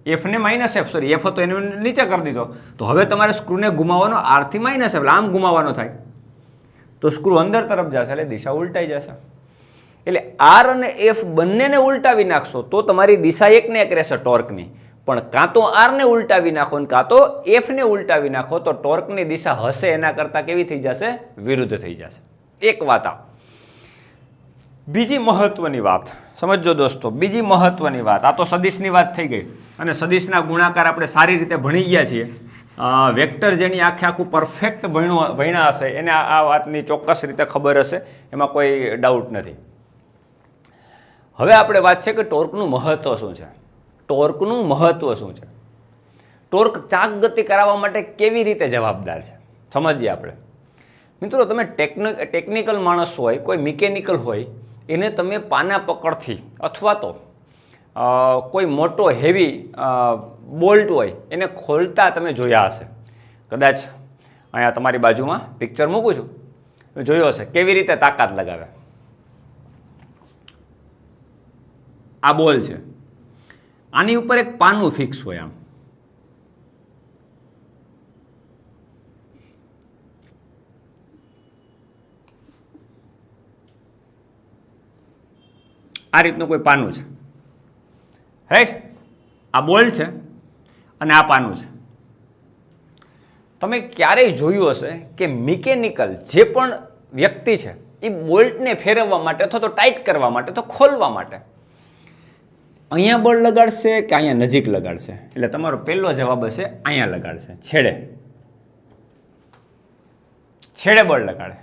એફને માઇનસ એફ, સોરી એફ હતો એને નીચે કરી દીધો, તો હવે તમારે સ્ક્રૂને ઘુમાવવાનો આરથી માઇનસ એફ, આમ ઘુમાવવાનો થાય તો સ્ક્રૂ અંદર તરફ જશે એટલે દિશા ઉલટાઈ જશે. એટલે આર અને એફ બંનેને ઉલટાવી નાખશો તો તમારી દિશા એકને એક રહેશે ટોર્કની, પણ કાં તો આરને ઉલટાવી નાખો ને કાં તો એફને ઉલટાવી નાખો તો ટોર્કની દિશા હશે એના કરતાં કેવી થઈ જશે? વિરુદ્ધ થઈ જશે. એક વાત આ. બીજી મહત્વની વાત સમજો દોસ્તો, બીજી મહત્વની વાત, આ તો સદિશની વાત થઈ ગઈ અને સદિશના ગુણાકાર આપણે સારી રીતે ભણી ગયા છીએ. વેક્ટર જેની આખું પરફેક્ટ ભણ્યા હશે એને આ વાતની ચોક્કસ રીતે ખબર હશે, એમાં કોઈ ડાઉટ નથી. હવે આપણે વાત છે કે ટોર્કનું મહત્વ શું છે. ટોર્કનું મહત્વ શું છે? ટોર્ક ચાક ગતિ કરાવવા માટે કેવી રીતે જવાબદાર છે સમજીએ આપણે. મિત્રો, તમે ટેકનિકલ માણસ હોય, કોઈ મિકેનિકલ હોય, એને તમે પાના પકડથી અથવા તો કોઈ મોટો હેવી બોલ્ટ હોય એને ખોલતા તમે જોયા હશે. કદાચ અહીંયા તમારી બાજુમાં પિક્ચર મૂકું છું, જોયો હશે કેવી રીતે તાકાત લગાવે. આ બોલ છે, આની ઉપર એક પાનું ફિક્સ હોય, આમ આ રીતનું કોઈ પાનું છે, રાઈટ? આ બોલ છે અને આ પાનું છે. તમે ક્યારેય જોયું હશે કે મિકેનિકલ જે પણ વ્યક્તિ છે એ બોલ્ટને ફેરવવા માટે અથવા તો ટાઈટ કરવા માટે તો ખોલવા માટે અહીંયા બળ લગાડશે કે અહીંયા નજીક લગાડશે? એટલે તમારો પહેલો જવાબ હશે અહીંયા લગાડશે, છેડે. છેડે બળ લગાડે.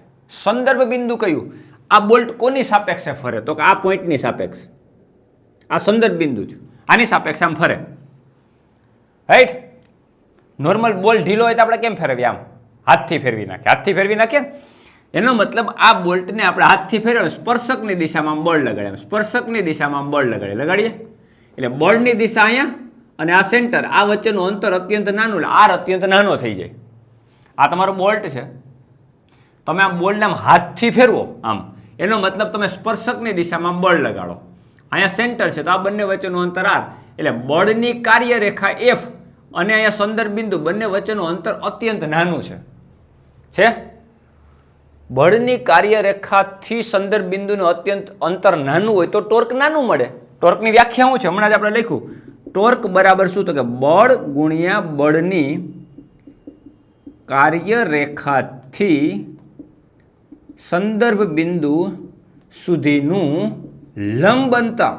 સંદર્ભ બિંદુ કયું? આ બોલ્ટ કોની સાપેક્ષે ફરે? તો કે આ પોઈન્ટની સાપેક્ષ. આ સંદર્ભ બિંદુ છે, આની સાપેક્ષે આમ ફરે, રાઈટ? નોર્મલ બોલ ઢીલો હોય તો આપણે કેમ ફેરવીએ? આમ હાથથી ફેરવી નાખીએ, હાથથી ફેરવી નાખીએ. એનો મતલબ આ બોલ્ટને આપણે હાથથી ફેરવીએ, સ્પર્શકની દિશામાં બળ લગાડીએ, સ્પર્શકની દિશામાં બળ લગાડીએ. એટલે બળની દિશા અહીંયા અને આ સેન્ટર, આ વચ્ચેનું અંતર અત્યંત નાનું, એટલે આર અત્યંત નાનો થઈ જાય. આ તમારો બોલ્ટ છે, તમે આ બોલને આમ હાથથી ફેરવો આમ, એનો મતલબ તમે સ્પર્શકની દિશામાં બળ લગાડો. અહીંયા સેન્ટર છે તો આ બંને વચ્ચેનું અંતર આર, એટલે બળની કાર્યરેખા એફ અને અહીંયા સંદર્ભ બિંદુ બંને વચ્ચેનું અંતર અત્યંત નાનું છે. બળની કાર્યરેખાથી સંદર્ભ બિંદુનું અત્યંત અંતર નાનું હોય તો ટોર્ક નાનું મળે. ટોર્કની વ્યાખ્યા શું છે? હમણાં જ આપણે લખ્યું. ટોર્ક બરાબર શું? તો કે બળ ગુણ્યા બળની કાર્યરેખાથી સંદર્ભ બિંદુ સુધીનું લંબ અંતર.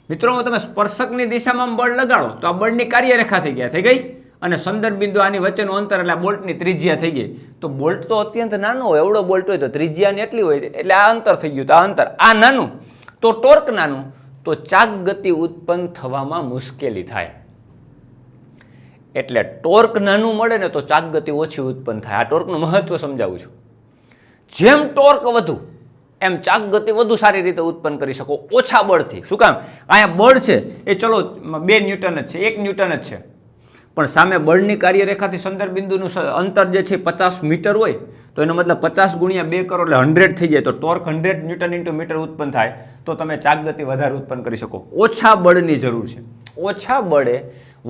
મિત્રો, તમે સ્પર્શકની દિશામાં બળ લગાડો તો આ બળની કાર્યરેખા થઈ ગઈ અને સંદર્ભ બિંદુ આની વચ્ચેનું અંતર એટલે બોલ્ટની ત્રિજ્યા થઈ ગઈ. તો બોલ્ટ તો અત્યંત નાનો હોય, એવડો બોલ્ટ હોય તો ત્રિજ્યાની એટલી હોય, એટલે આ અંતર થઈ ગયું. તો આ અંતર આ નાનું તો ટોર્ક નાનું, તો ચાક ગતિ ઉત્પન્ન થવામાં મુશ્કેલી થાય. એટલે ટોર્ક નાનું મળે ને તો ચાક ગતિ ઓછી ઉત્પન્ન થાય. આ ટોર્કનું મહત્વ સમજાવું છું. જેમ ટોર્ક વધુ એમ ચાક ગતિ વધુ સારી રીતે ઉત્પન્ન કરી શકો ઓછા બળથી. શું કામ? અહીંયા બળ છે એ ચલો 2 ન્યૂટન જ છે, 1 ન્યૂટન જ છે, પણ સામે બળની કાર્યરેખાથી સંદર્ભ બિંદુનું અંતર જે છે 50 મીટર હોય તો એનો મતલબ 50 ગુણ્યા 2 કરો એટલે 100 થઈ જાય. તો ટોર્ક 100 ન્યૂટન ઇન્ટુ મીટર ઉત્પન્ન થાય તો તમે ચાક ગતિ વધારે ઉત્પન્ન કરી શકો. ઓછા બળની જરૂર છે. ઓછા બળે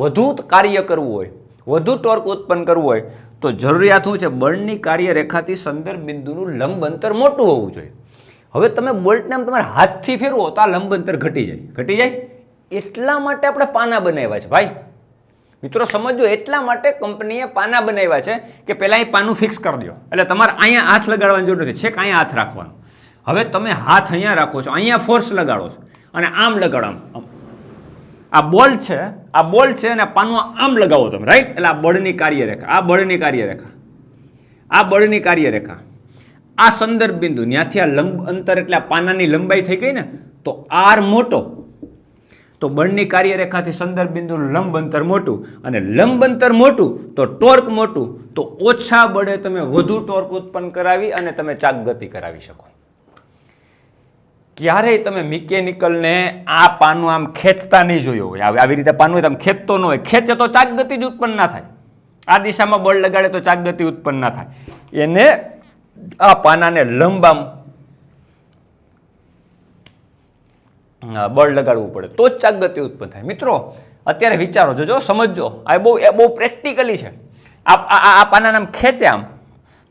વધુ કાર્ય કરવું હોય, વધુ ટોર્ક ઉત્પન્ન કરવું હોય તો જરૂરિયાત શું છે? બળની કાર્યરેખાથી સંદર્ભ બિંદુનું લંબ અંતર મોટું હોવું જોઈએ. હવે તમે બોલ્ટને આમ તમારે હાથથી ફેરવો તો આ લંબ અંતર ઘટી જાય. એટલા માટે આપણે પાના બનાવ્યા છે ભાઈ. મિત્રો સમજો, એટલા માટે કંપનીએ પાના બનાવ્યા છે કે પહેલાં અહીં પાનું ફિક્સ કરી દો, એટલે તમારે અહીંયા હાથ લગાડવાની જરૂર નથી, છેક અહીંયા હાથ રાખવાનો. હવે તમે હાથ અહીંયા રાખો છો, અહીંયા ફોર્સ લગાડો છો અને આમ લગાડો. આ બોલ છે, આ બોલ છે અને પાનું આમ લગાવો તમે, રાઈટ? એટલે આ બળની કાર્યરેખા, આ બળની કાર્યરેખા, આ બળની કાર્યરેખા, આ સંદર્ભ બિંદુ, ત્યાંથી આ લંબ અંતર એટલે આ પાનાની લંબાઈ થઈ ગઈ ને, તો આર મોટો, તો બળની કાર્યરેખાથી સંદર્ભ બિંદુનું લંબ અંતર મોટું, અને લંબ અંતર મોટું તો ટોર્ક મોટું, તો ઓછા બળે તમે વધુ ટોર્ક ઉત્પન્ન કરાવી અને તમે ચાક ગતિ કરાવી શકો. ક્યારેય તમે મિકેનિકલને આ પાનું આમ ખેંચતા નહીં જોયો હોય. આવી રીતે પાનું હોય તો આમ ખેંચતો ન હોય. ખેંચે તો ચાક ગતિ જ ઉત્પન્ન ના થાય. આ દિશામાં બળ લગાડે તો ચાક ગતિ ઉત્પન્ન ના થાય. એને આ પાનાને લંબામ બળ લગાડવું પડે તો જ ચાક ગતિ ઉત્પન્ન થાય. મિત્રો અત્યારે વિચારો, જોજો, સમજજો, આ બહુ પ્રેક્ટિકલી છે. આ પાનાને આમ ખેંચે આમ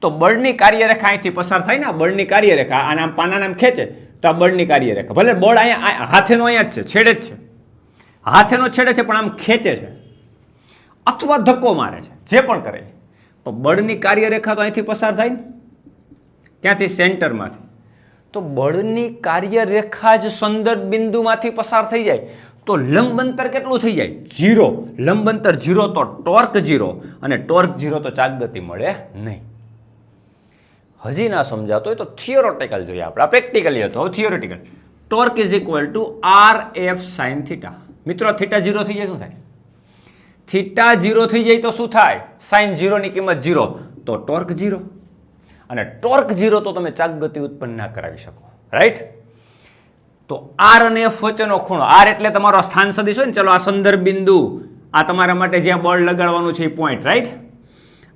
તો બળની કાર્યરેખા અહીંથી પસાર થાય ને, આ બળની કાર્યરેખા અને આમ પાનાને આમ ખેંચે તો આ બળની કાર્યરેખા, ભલે બળ અહીંયા હાથેનો અહીંયા જ છે, છેડે જ છે, હાથ એનો છેડે છે પણ આમ ખેંચે છે અથવા ધક્કો મારે છે, જે પણ કરે, તો બળની કાર્યરેખા તો અહીંથી પસાર થાય ને, ક્યાંથી? સેન્ટરમાંથી. તો બળની કાર્યરેખા જ સંદર્ભ બિંદુમાંથી પસાર થઈ જાય તો લંબ અંતર કેટલું થઈ જાય? 0. લંબ અંતર 0 તો ટોર્ક 0, અને ટોર્ક 0 તો ચાકગતિ મળે નહીં. હજી ના સમજાતો હોય તો થિયોરેટિકલ જોઈએ આપણે, આ પ્રેક્ટિકલી હતો. હવે theoretical, torque is equal two RF sin θ. મિત્રો થીટા 0 થઈ જાય શું થાય? થીટા 0 થઈ જાય તો શું થાય? સાઇન 0 ની કિંમત 0, તો ટોર્ક 0, અને ટોર્ક 0 તો તમે ચાકગતિ ઉત્પન્ન ના કરાવી શકો, રાઈટ? તો R અને F વચ્ચેનો ખૂણો, R એટલે તમારો સ્થાન સદિશ હોય ને, ચલો આ સંદર્ભ બિંદુ, આ તમારા માટે જ્યાં બળ લગાડવાનું છે એ પોઈન્ટ, રાઈટ?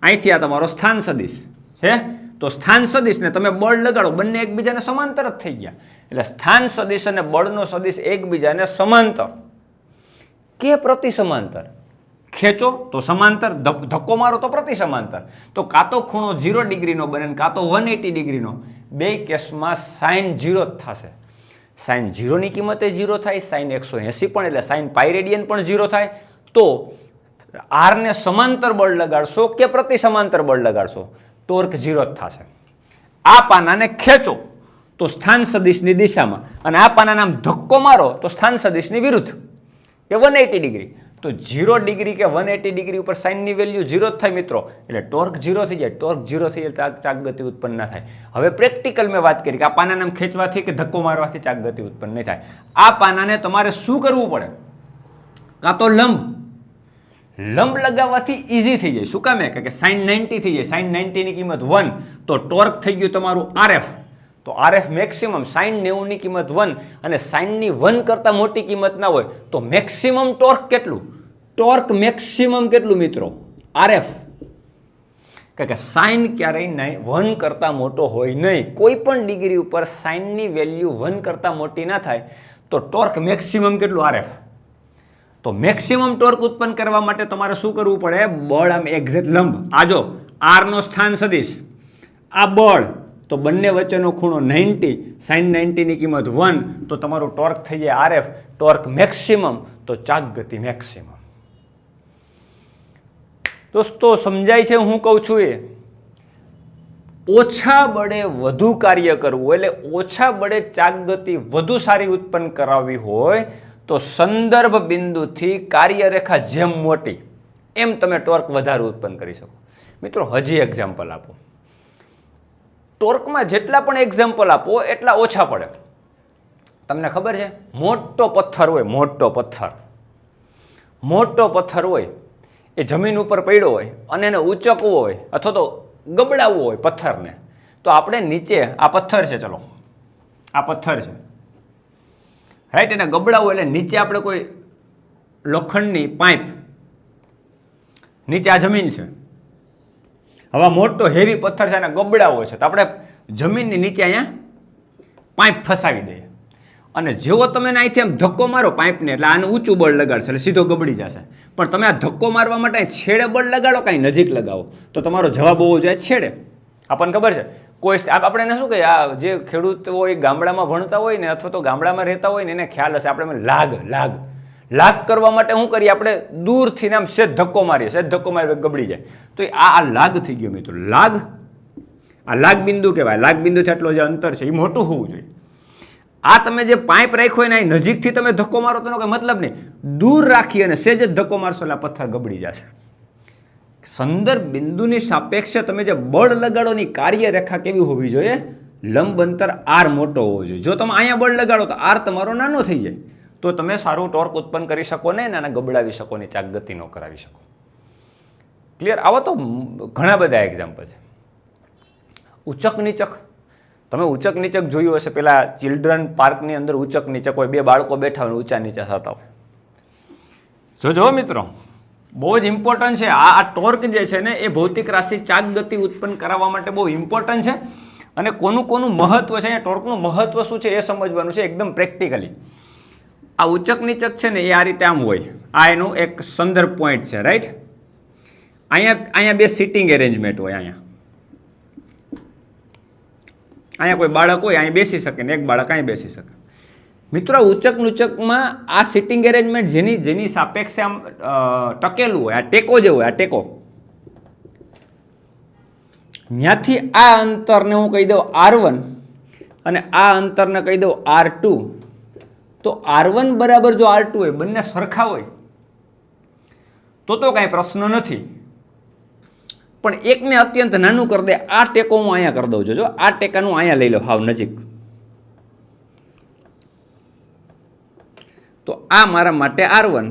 અહીંથી આ તમારો સ્થાન સદિશ છે, તો સ્થાન સદિશ ને તમે બળ લગાડો, બંને એકબીજાને સમાંતર જ થઈ ગયા. એટલે સ્થાન સદિશ અને બળનો સદિશ એકબીજાને સમાંતર કે પ્રતિ સમાંતર. ખેંચો તો સમાંતર, ધક્કો મારો તો પ્રતિ સમાંતર. તો કાં તો ખૂણો 0 ડિગ્રીનો બને ને કાં તો 180 ડિગ્રીનો. બે કેસમાં સાઇન 0 જ થશે. સાઇન 0 ની કિંમતે 0 થાય, સાઇન 180 પણ એટલે સાઇન પાઈ રેડિયન પણ 0 થાય. તો R ને સમાંતર બળ લગાડશો કે પ્રતિ સમાંતર બળ લગાડશો, ટોર્ક 0 જ થશે. આ પાનાને ખેંચો તો સ્થાન સદિશની દિશામાં, અને આ પાનાને આમ ધક્કો મારો તો સ્થાન સદિશની વિરુદ્ધ કે 180 ડિગ્રી. તો 0 ડિગ્રી કે 180 ડિગ્રી ઉપર સાઇનની વેલ્યુ 0 જ થાય મિત્રો, એટલે ટોર્ક 0 થઈ જાય. ટોર્ક 0 થઈ જાય ચાકગતિ ઉત્પન્ન ના થાય. હવે પ્રેક્ટિકલ મેં વાત કરી કે આ પાનાને ખેંચવાથી કે ધક્કો મારવાથી ચાકગતિ ઉત્પન્ન નહીં થાય. આ પાનાને તમારે શું કરવું પડે? કાં તો લંબ લગાવવાથી ઈઝી થઈ જાય. શું કામ? કે સાઇન 90 થઈ જાય. સાઇન 90 ની કિંમત 1, તો ટોર્ક થઈ ગયું તમારું RF. તો RF મેક્સિમમ, સાઇન 90 ની કિંમત 1, અને સાઇનની 1 કરતા મોટી કિંમત ના હોય તો મેક્સિમમ ટોર્ક કેટલું? ટોર્ક મેક્સિમમ કેટલું મિત્રો? RF. કે સાઇન ક્યારેય 1 કરતા મોટો હોય નહીં. કોઈ પણ ડિગ્રી ઉપર સાઇનની વેલ્યુ 1 કરતા મોટી ના થાય તો ટોર્ક મેક્સિમમ કેટલું? RF. તો મેક્સિમમ ટોર્ક ઉત્પન્ન કરવા માટે તમારે શું કરવું પડે? બળ આમ એક્ઝેક્ટ લંબ. આ જો R નો સ્થાન સદિશ, આ બળ, તો બંને વચ્ચેનો ખૂણો 90, સાઇન 90 ની કિંમત 1, તો તમારું ટોર્ક થઈ જાય RF. ટોર્ક મેક્સિમમ તો ચાકગતિ મેક્સિમમ. દોસ્તો સમજાય છે હું કહું છું? એ ઓછા બળે વધુ કાર્ય કરવું, એટલે ઓછા બળે ચાકગતિ વધુ સારી ઉત્પન્ન કરાવવી હોય તો સંદર્ભ બિંદુથી કાર્યરેખા જેમ મોટી એમ તમે ટોર્ક વધારે ઉત્પન્ન કરી શકો. મિત્રો હજી એક્ઝામ્પલ આપો. ટોર્કમાં જેટલા પણ એક્ઝામ્પલ આપો એટલા ઓછા પડે. તમને ખબર છે, મોટો પથ્થર હોય, મોટો પથ્થર હોય, એ જમીન ઉપર પડ્યો હોય અને એને ઉચકવો હોય અથવા તો ગબડાવવો હોય પથ્થરને, તો આપણે નીચે, આ પથ્થર છે, ચલો આ પથ્થર છે, રાઈટ, એને ગબડાવવો એટલે નીચે આપણે કોઈ લોખંડની પાઇપ, નીચે આ જમીન છે, હવે મોટો હેવી પથ્થર છે, એને ગબડાવવો છે, તો આપણે જમીનની નીચે અહીંયા પાઇપ ફસાવી દઈએ, અને જેવો તમે અહીંથી આમ ધક્કો મારો પાઇપને, એટલે આને ઊંચું બળ લગાડશે એટલે સીધો ગબડી જશે. પણ તમે આ ધક્કો મારવા માટે છેડે બળ લગાડો, કાંઈ નજીક લગાવો, તો તમારો જવાબ હોવો જોઈએ છેડે. આપણને ખબર છે, કોઈ આપણે એને શું કહીએ, આ જે ખેડૂત હોય, ગામડામાં ભણતા હોય ને, અથવા તો ગામડામાં રહેતા હોય ને, એને ખ્યાલ હશે. આપણે લાગ કરવા માટે શું કરીએ? આપણે દૂરથી આમ સેજ ધક્કો મારીએ, ગબડી જાય. તો આ લાગ થઈ ગયો મિત્રો. આ લાગ બિંદુ કહેવાય. લાગ બિંદુથી આટલો જે અંતર છે એ મોટું હોવું જોઈએ. આ તમે જે પાઇપ રાખ્યો ને, નજીકથી તમે ધક્કો મારો તો એનો કંઈ મતલબ નહીં. દૂર રાખી અને સેજ જ ધક્કો મારશો એટલે પથ્થર ગબડી જશે. સંદર્ભ બિંદુની સાપેક્ષે તમે જે બળ લગાડોની કાર્યરેખા કેવી હોવી જોઈએ? લંબ અંતર R મોટો હોવો જોઈએ. જો તમે અહીંયા બળ લગાડો તો R તમારો નાનો થઈ જાય, તો તમે સારું ટોર્ક ઉત્પન્ન કરી શકો ને, અને ગબડાવી શકો ને, ચાકગતિ ન કરાવી શકો. ક્લિયર? આવા તો ઘણા બધા એક્ઝામ્પલ છે. ઉચક નીચક, તમે ઉચક નીચક જોયું હશે. પેલા ચિલ્ડ્રન પાર્કની અંદર ઉચક નીચક હોય, બે બાળકો બેઠા હોય, ઊંચા નીચા થતા હોય. જોજો મિત્રો, બહુ જ ઇમ્પોર્ટન્ટ છે. આ ટોર્ક જે છે ને, એ ભૌતિક રાશિ ચાકગતિ ઉત્પન્ન કરાવવા માટે બહુ ઇમ્પોર્ટન્ટ છે. અને કોનું મહત્વ છે, ટોર્કનું મહત્વ શું છે એ સમજવાનું છે એકદમ પ્રેક્ટિકલી. આ ઉચક નીચક છે ને, એ આ રીતે આમ હોય. આ એનું એક સંદર્ભ પોઈન્ટ છે, રાઈટ? અહીંયા બે સિટિંગ એરેન્જમેન્ટ હોય. અહીંયા કોઈ બાળક હોય, અહીં બેસી શકે ને એક બાળક અહીં બેસી શકે. મિત્રો ઉચક નુચકમાં આ સિટિંગ એરેન્જમેન્ટ જેની સાપેક્ષે આમ ટકેલું હોય, આ ટેકો જે હોય, આ ટેકો, ત્યાંથી આ અંતરને હું કહી દઉં R1 અને આ અંતરને કહી દઉં R2, તો R1 બરાબર જો R2 હોય, બંને સરખા હોય તો કાંઈ પ્રશ્ન નથી. પણ એકને અત્યંત નાનું કરી દે, આ ટેકો હું અહીંયા કરી દઉં છું. જો આ ટેકાનું અહીંયા લઈ લો હાવ નજીક, તો આ મારા માટે R1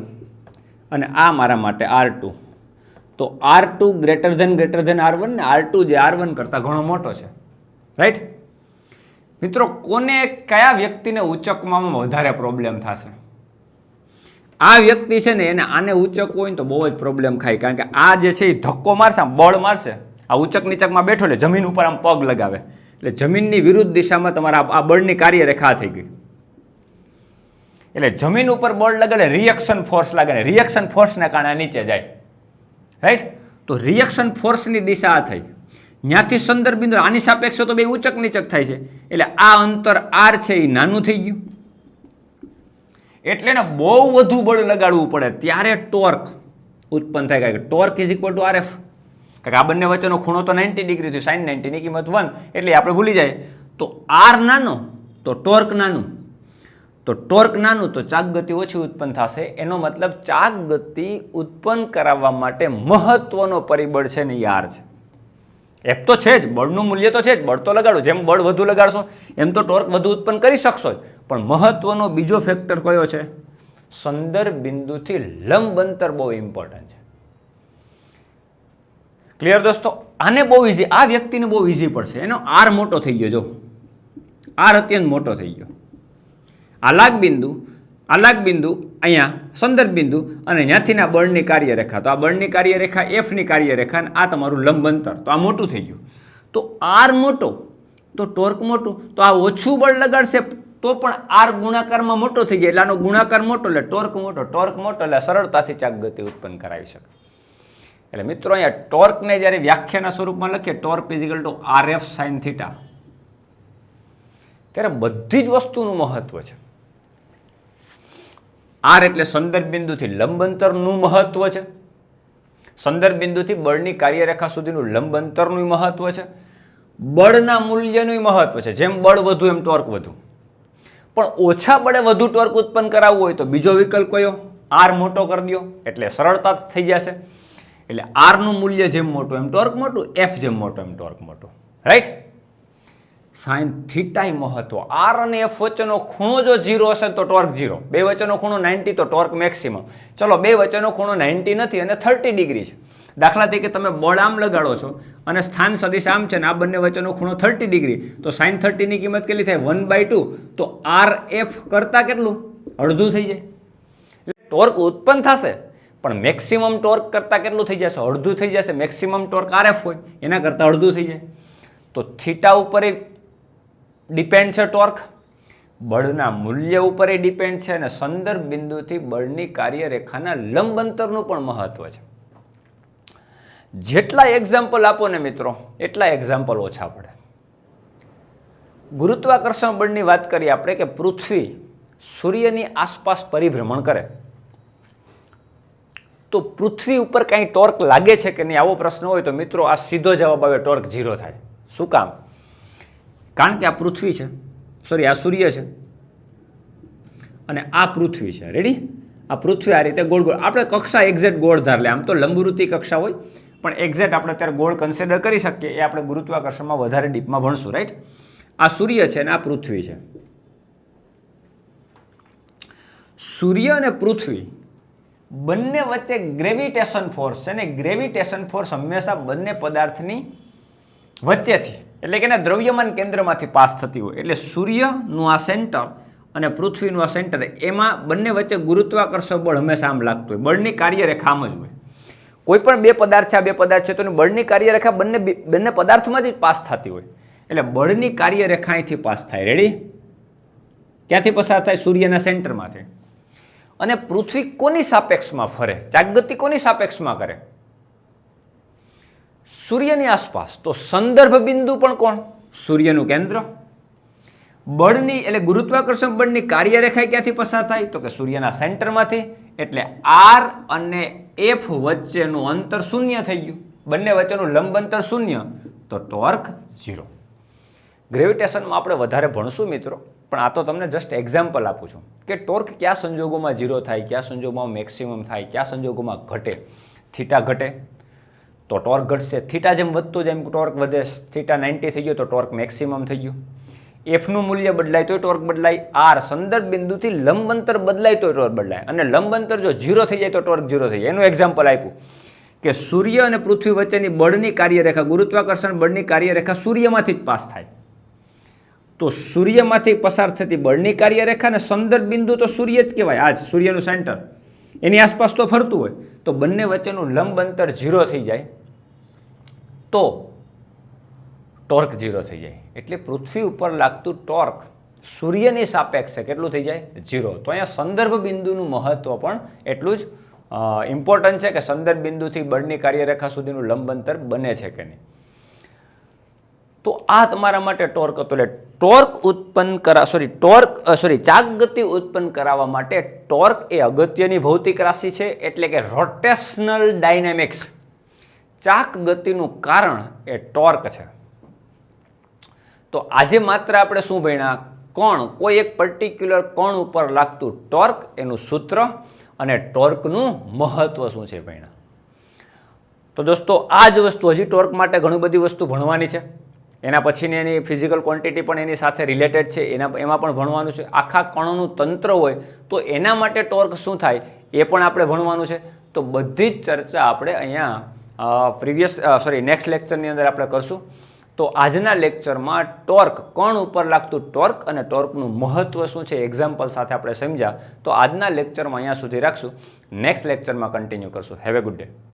અને આ મારા માટે R2. તો R2 ગ્રેટર ધેન R1 ને R2 જે R1 કરતાં ઘણો મોટો છે, રાઈટ. મિત્રો કોને કયા વ્યક્તિને ઉચકવામાં વધારે પ્રોબ્લેમ થશે? આ વ્યક્તિ છે ને, એને આને ઉચક હોય ને તો બહુ જ પ્રોબ્લેમ ખાય. કારણ કે આ જે છે એ ધક્કો મારશે, આમ બળ મારશે, આ ઉચક નીચકમાં બેઠો એટલે જમીન ઉપર આમ પગ લગાવે એટલે જમીનની વિરુદ્ધ દિશામાં તમારા આ બળની કાર્યરેખા થઈ ગઈ. એટલે જમીન ઉપર બળ લગાડે, રિએક્શન ફોર્સ લાગે ને રિએક્શન ફોર્સને કારણે નીચે જાય, રાઈટ. તો રિએક્શન ફોર્સની દિશા આ થઈ, ત્યાંથી સંદર્ભ બિંદુ આની સાપેક્ષે તો બે ઉચક નીચક થાય છે, એટલે આ અંતર R છે એ નાનું થઈ ગયું. એટલે ને બહુ વધુ બળ લગાડવું પડે ત્યારે ટોર્ક ઉત્પન્ન થાય. કારણ કે torque is equal two RF. કારણ કે આ બંને વચ્ચેનો ખૂણો તો 90 ડિગ્રી થયું, sin 90 ની કિંમત 1, એટલે આપણે ભૂલી જાય. તો R નાનો તો ટોર્ક નાનું, તો ટોર્ક નાનું તો ચાક ગતિ ઓછી ઉત્પન્ન થશે. એનો મતલબ ચાક ગતિ ઉત્પન્ન કરાવવા માટે મહત્વનો પરિબળ છે ને એ R છે. F તો છે જ, બળનું મૂલ્ય તો છે જ, બળ તો લગાડો, જેમ બળ વધુ લગાડશો એમ તો ટોર્ક વધુ ઉત્પન્ન કરી શકશો જ. પણ મહત્વનો બીજો ફેક્ટર કયો છે? સંદર્ભ બિંદુથી લંબ અંતર બહુ ઇમ્પોર્ટન્ટ છે. ક્લિયર દોસ્તો? આને બહુ ઇઝી, આ વ્યક્તિને બહુ ઇઝી પડશે. એનો R મોટો થઈ ગયો, જો R અત્યંત મોટો થઈ ગયો. આલાગ બિંદુ અહીંયા સંદર્ભ બિંદુ અને ત્યાંથી ના બળની કાર્યરેખા, તો આ બળની કાર્યરેખા F ની કાર્યરેખા અને આ તમારું લંબ અંતર, તો આ મોટું થઈ ગયું. તો R મોટો તો ટોર્ક મોટું, તો આ ઓછું બળ લગાડશે તો પણ R ગુણાકારમાં મોટો થઈ જાય, એટલે આનો ગુણાકાર મોટો એટલે ટોર્ક મોટો એટલે સરળતાથી ચાક ગતિ ઉત્પન્ન કરાવી શકે. એટલે મિત્રો અહીંયા ટોર્કને જ્યારે વ્યાખ્યાના સ્વરૂપમાં લખીએ, torque is equal two RF sin θ, ત્યારે બધી જ વસ્તુનું મહત્વ છે. R એટલે સંદર્ભ બિંદુથી લંબ અંતરનું મહત્વ છે, સંદર્ભ બિંદુથી બળની કાર્યરેખા સુધીનું લંબ અંતરનું મહત્વ છે, બળના મૂલ્યનું મહત્વ છે. જેમ બળ વધુ એમ ટોર્ક વધુ. પણ ઓછા બળે વધુ ટોર્ક ઉત્પન્ન કરાવવું હોય તો બીજો વિકલ્પ કયો? R મોટો કરી દો એટલે સરળતા થઈ જશે. એટલે R નું મૂલ્ય જેમ મોટું એમ ટોર્ક મોટું, F જેમ મોટો એમ ટોર્ક મોટું, રાઈટ. સાઇન થીટા મહત્વ, R અને F વચ્ચેનો ખૂણો જો 0 હશે તો ટોર્ક 0, બે વચ્ચેનો ખૂણો 90 તો ટોર્ક મેક્સિમમ. ચલો બે વચ્ચેનો ખૂણો 90 નથી અને 30 ડિગ્રી છે. દાખલા તરીકે તમે બળ આમ લગાડો છો અને સ્થાન સદિશ આમ છે ને આ બંને વચ્ચેનો ખૂણો 30 ડિગ્રી, તો સાઇન 30 ની કિંમત કેટલી થાય? 1/2. તો RF કરતાં કેટલું? અડધું થઈ જાય. એટલે ટોર્ક ઉત્પન્ન થશે પણ મેક્સિમમ ટોર્ક કરતાં કેટલું થઈ જશે? અડધું થઈ જશે. મેક્સિમમ ટોર્ક RF હોય એના કરતાં અડધું થઈ જાય. તો થીટા ઉપર ડિપેન્ડ છે ટોર્ક, બળના મૂલ્ય ઉપર ડિપેન્ડ છે અને સંદર્ભ બિંદુથી બળની કાર્યરેખાના લંબ અંતરનું પણ મહત્વ છે. જેટલા એક્ઝામ્પલ આપો ને મિત્રો એટલા એક્ઝામ્પલ ઓછા પડે. ગુરુત્વાકર્ષણ બળની વાત કરીએ આપણે કે પૃથ્વી સૂર્યની આસપાસ પરિભ્રમણ કરે તો પૃથ્વી ઉપર કાંઈ ટોર્ક લાગે છે કે નહીં, આવો પ્રશ્ન હોય તો મિત્રો આ સીધો જવાબ આવે, ટોર્ક 0 થાય. શું કામ? કારણ કે આ પૃથ્વી છે, આ સૂર્ય છે અને આ પૃથ્વી છે. રેડી? આ પૃથ્વી આ રીતે ગોળ ગોળ, આપણે કક્ષા એક્ઝેક્ટ ગોળ ધાર લે, આમ તો લંબવૃત્તિ કક્ષા હોય પણ એક્ઝેક્ટ આપણે અત્યારે ગોળ કન્સિડર કરી શકીએ. એ આપણે ગુરુત્વાકર્ષણમાં વધારે ડીપમાં ભણશું, રાઈટ. આ સૂર્ય છે અને આ પૃથ્વી છે. સૂર્ય અને પૃથ્વી બંને વચ્ચે ગ્રેવિટેશન ફોર્સ છે ને ગ્રેવિટેશન ફોર્સ હંમેશા બંને પદાર્થની વચ્ચેથી, એટલે કે એના દ્રવ્યમાન કેન્દ્રમાંથી પાસ થતી હોય. એટલે સૂર્યનું આ સેન્ટર અને પૃથ્વીનું આ સેન્ટર, એમાં બંને વચ્ચે ગુરુત્વાકર્ષણ બળ હંમેશા આમ લાગતું હોય. બળની કાર્યરેખા આમ જ હોય. કોઈ પણ બે પદાર્થ છે, આ બે પદાર્થ છે તો બળની કાર્યરેખા બંને પદાર્થમાંથી જ પાસ થતી હોય. એટલે બળની કાર્યરેખા અહીંથી પાસ થાય. રેડી? ક્યાંથી પસાર થાય? સૂર્યના સેન્ટરમાંથી. અને પૃથ્વી કોની સાપેક્ષમાં ફરે? ચાકગતિ કોની સાપેક્ષમાં કરે? સૂર્યની આસપાસ. તો સંદર્ભ બિંદુ પણ કોણ? સૂર્યનું કેન્દ્ર. બળની એટલે ગુરુત્વાકર્ષણ બળની કાર્યરેખા ક્યાંથી પસાર થાય તો કે સૂર્યના સેન્ટરમાંથી, એટલે આર અને એફ વચ્ચેનું અંતર શૂન્ય થઈ ગયું, બંને વચ્ચેનું લંબ અંતર શૂન્ય, તો ટોર્ક 0. ગ્રેવિટેશનમાં આપણે વધારે ભણશું મિત્રો, પણ આ તો તમને જસ્ટ એક્ઝામ્પલ આપું છું કે ટોર્ક કયા સંજોગોમાં 0 થાય, કયા સંજોગોમાં મેક્સિમમ થાય, કયા સંજોગોમાં ઘટે. થીટા ઘટે તો ટોર્ક ઘટશે, થીટા જેમ વધતું જેમ ટોર્ક વધે, થીટા 90 થઈ ગયો તો ટોર્ક મેક્સિમમ થઈ ગયું. એફનું મૂલ્ય બદલાય તોય ટોર્ક બદલાય, આર સંદર્ભ બિંદુથી લંબ અંતર બદલાય તોય ટોર્ક બદલાય, અને લંબ અંતર જો 0 થઈ જાય તો ટોર્ક 0 થઈ જાય. એનું એક્ઝામ્પલ આપ્યું કે સૂર્ય અને પૃથ્વી વચ્ચેની બળની કાર્યરેખા, ગુરુત્વાકર્ષણ બળની કાર્યરેખા સૂર્યમાંથી જ પાસ થાય. તો સૂર્યમાંથી પસાર થતી બળની કાર્યરેખા અને સંદર્ભ બિંદુ તો સૂર્ય જ કહેવાય, આ જ સૂર્યનું સેન્ટર, એની આસપાસ તો ફરતું હોય, તો બંને વચ્ચેનું લંબ અંતર 0 થઈ જાય તો ટોર્ક 0 થઈ જાય. એટલે પૃથ્વી ઉપર લાગતું ટોર્ક સૂર્યની સાપેક્ષે કેટલું થઈ જાય? 0. તો અહીંયા સંદર્ભ બિંદુનું મહત્વ પણ એટલું જ ઇમ્પોર્ટન્ટ છે કે સંદર્ભ બિંદુથી બળની કાર્યરેખા સુધીનું લંબ અંતર બને છે કે નહીં. તો આ તમારા માટે ટોર્ક હતો. એટલે ટોર્ક ઉત્પન્ન ચાક ગતિ ઉત્પન્ન કરાવવા માટે ટોર્ક એ અગત્યની ભૌતિક રાશિ છે, એટલે કે રોટેશનલ ડાયનેમિક્સ, ચાક ગતિનું કારણ એ ટોર્ક છે. તો આજે માત્ર આપણે શું ભણ્યા? કોણ, કોઈ એક પર્ટિક્યુલર કોણ ઉપર લાગતું ટોર્ક, એનું સૂત્ર અને ટોર્કનું મહત્વ શું છે ભણ્યા. તો દોસ્તો આ જ વસ્તુ હજી ટોર્ક માટે ઘણી બધી વસ્તુ ભણવાની છે. એના પછીની એની ફિઝિકલ ક્વોન્ટિટી પણ એની સાથે રિલેટેડ છે, એમાં પણ ભણવાનું છે. આખા કણોનું તંત્ર હોય તો એના માટે ટોર્ક શું થાય એ પણ આપણે ભણવાનું છે. તો બધી જ ચર્ચા આપણે અહીંયા નેક્સ્ટ લેક્ચરની અંદર આપણે કરશું. તો આજના લેક્ચરમાં ટોર્ક, કોણ ઉપર લાગતું ટોર્ક અને ટોર્કનું મહત્વ શું છે એક્ઝામ્પલ સાથે આપણે સમજ્યા. તો આજના લેક્ચરમાં અહીંયા સુધી રાખશું. નેક્સ્ટ લેક્ચરમાં કન્ટિન્યુ કરશું. Have a good day.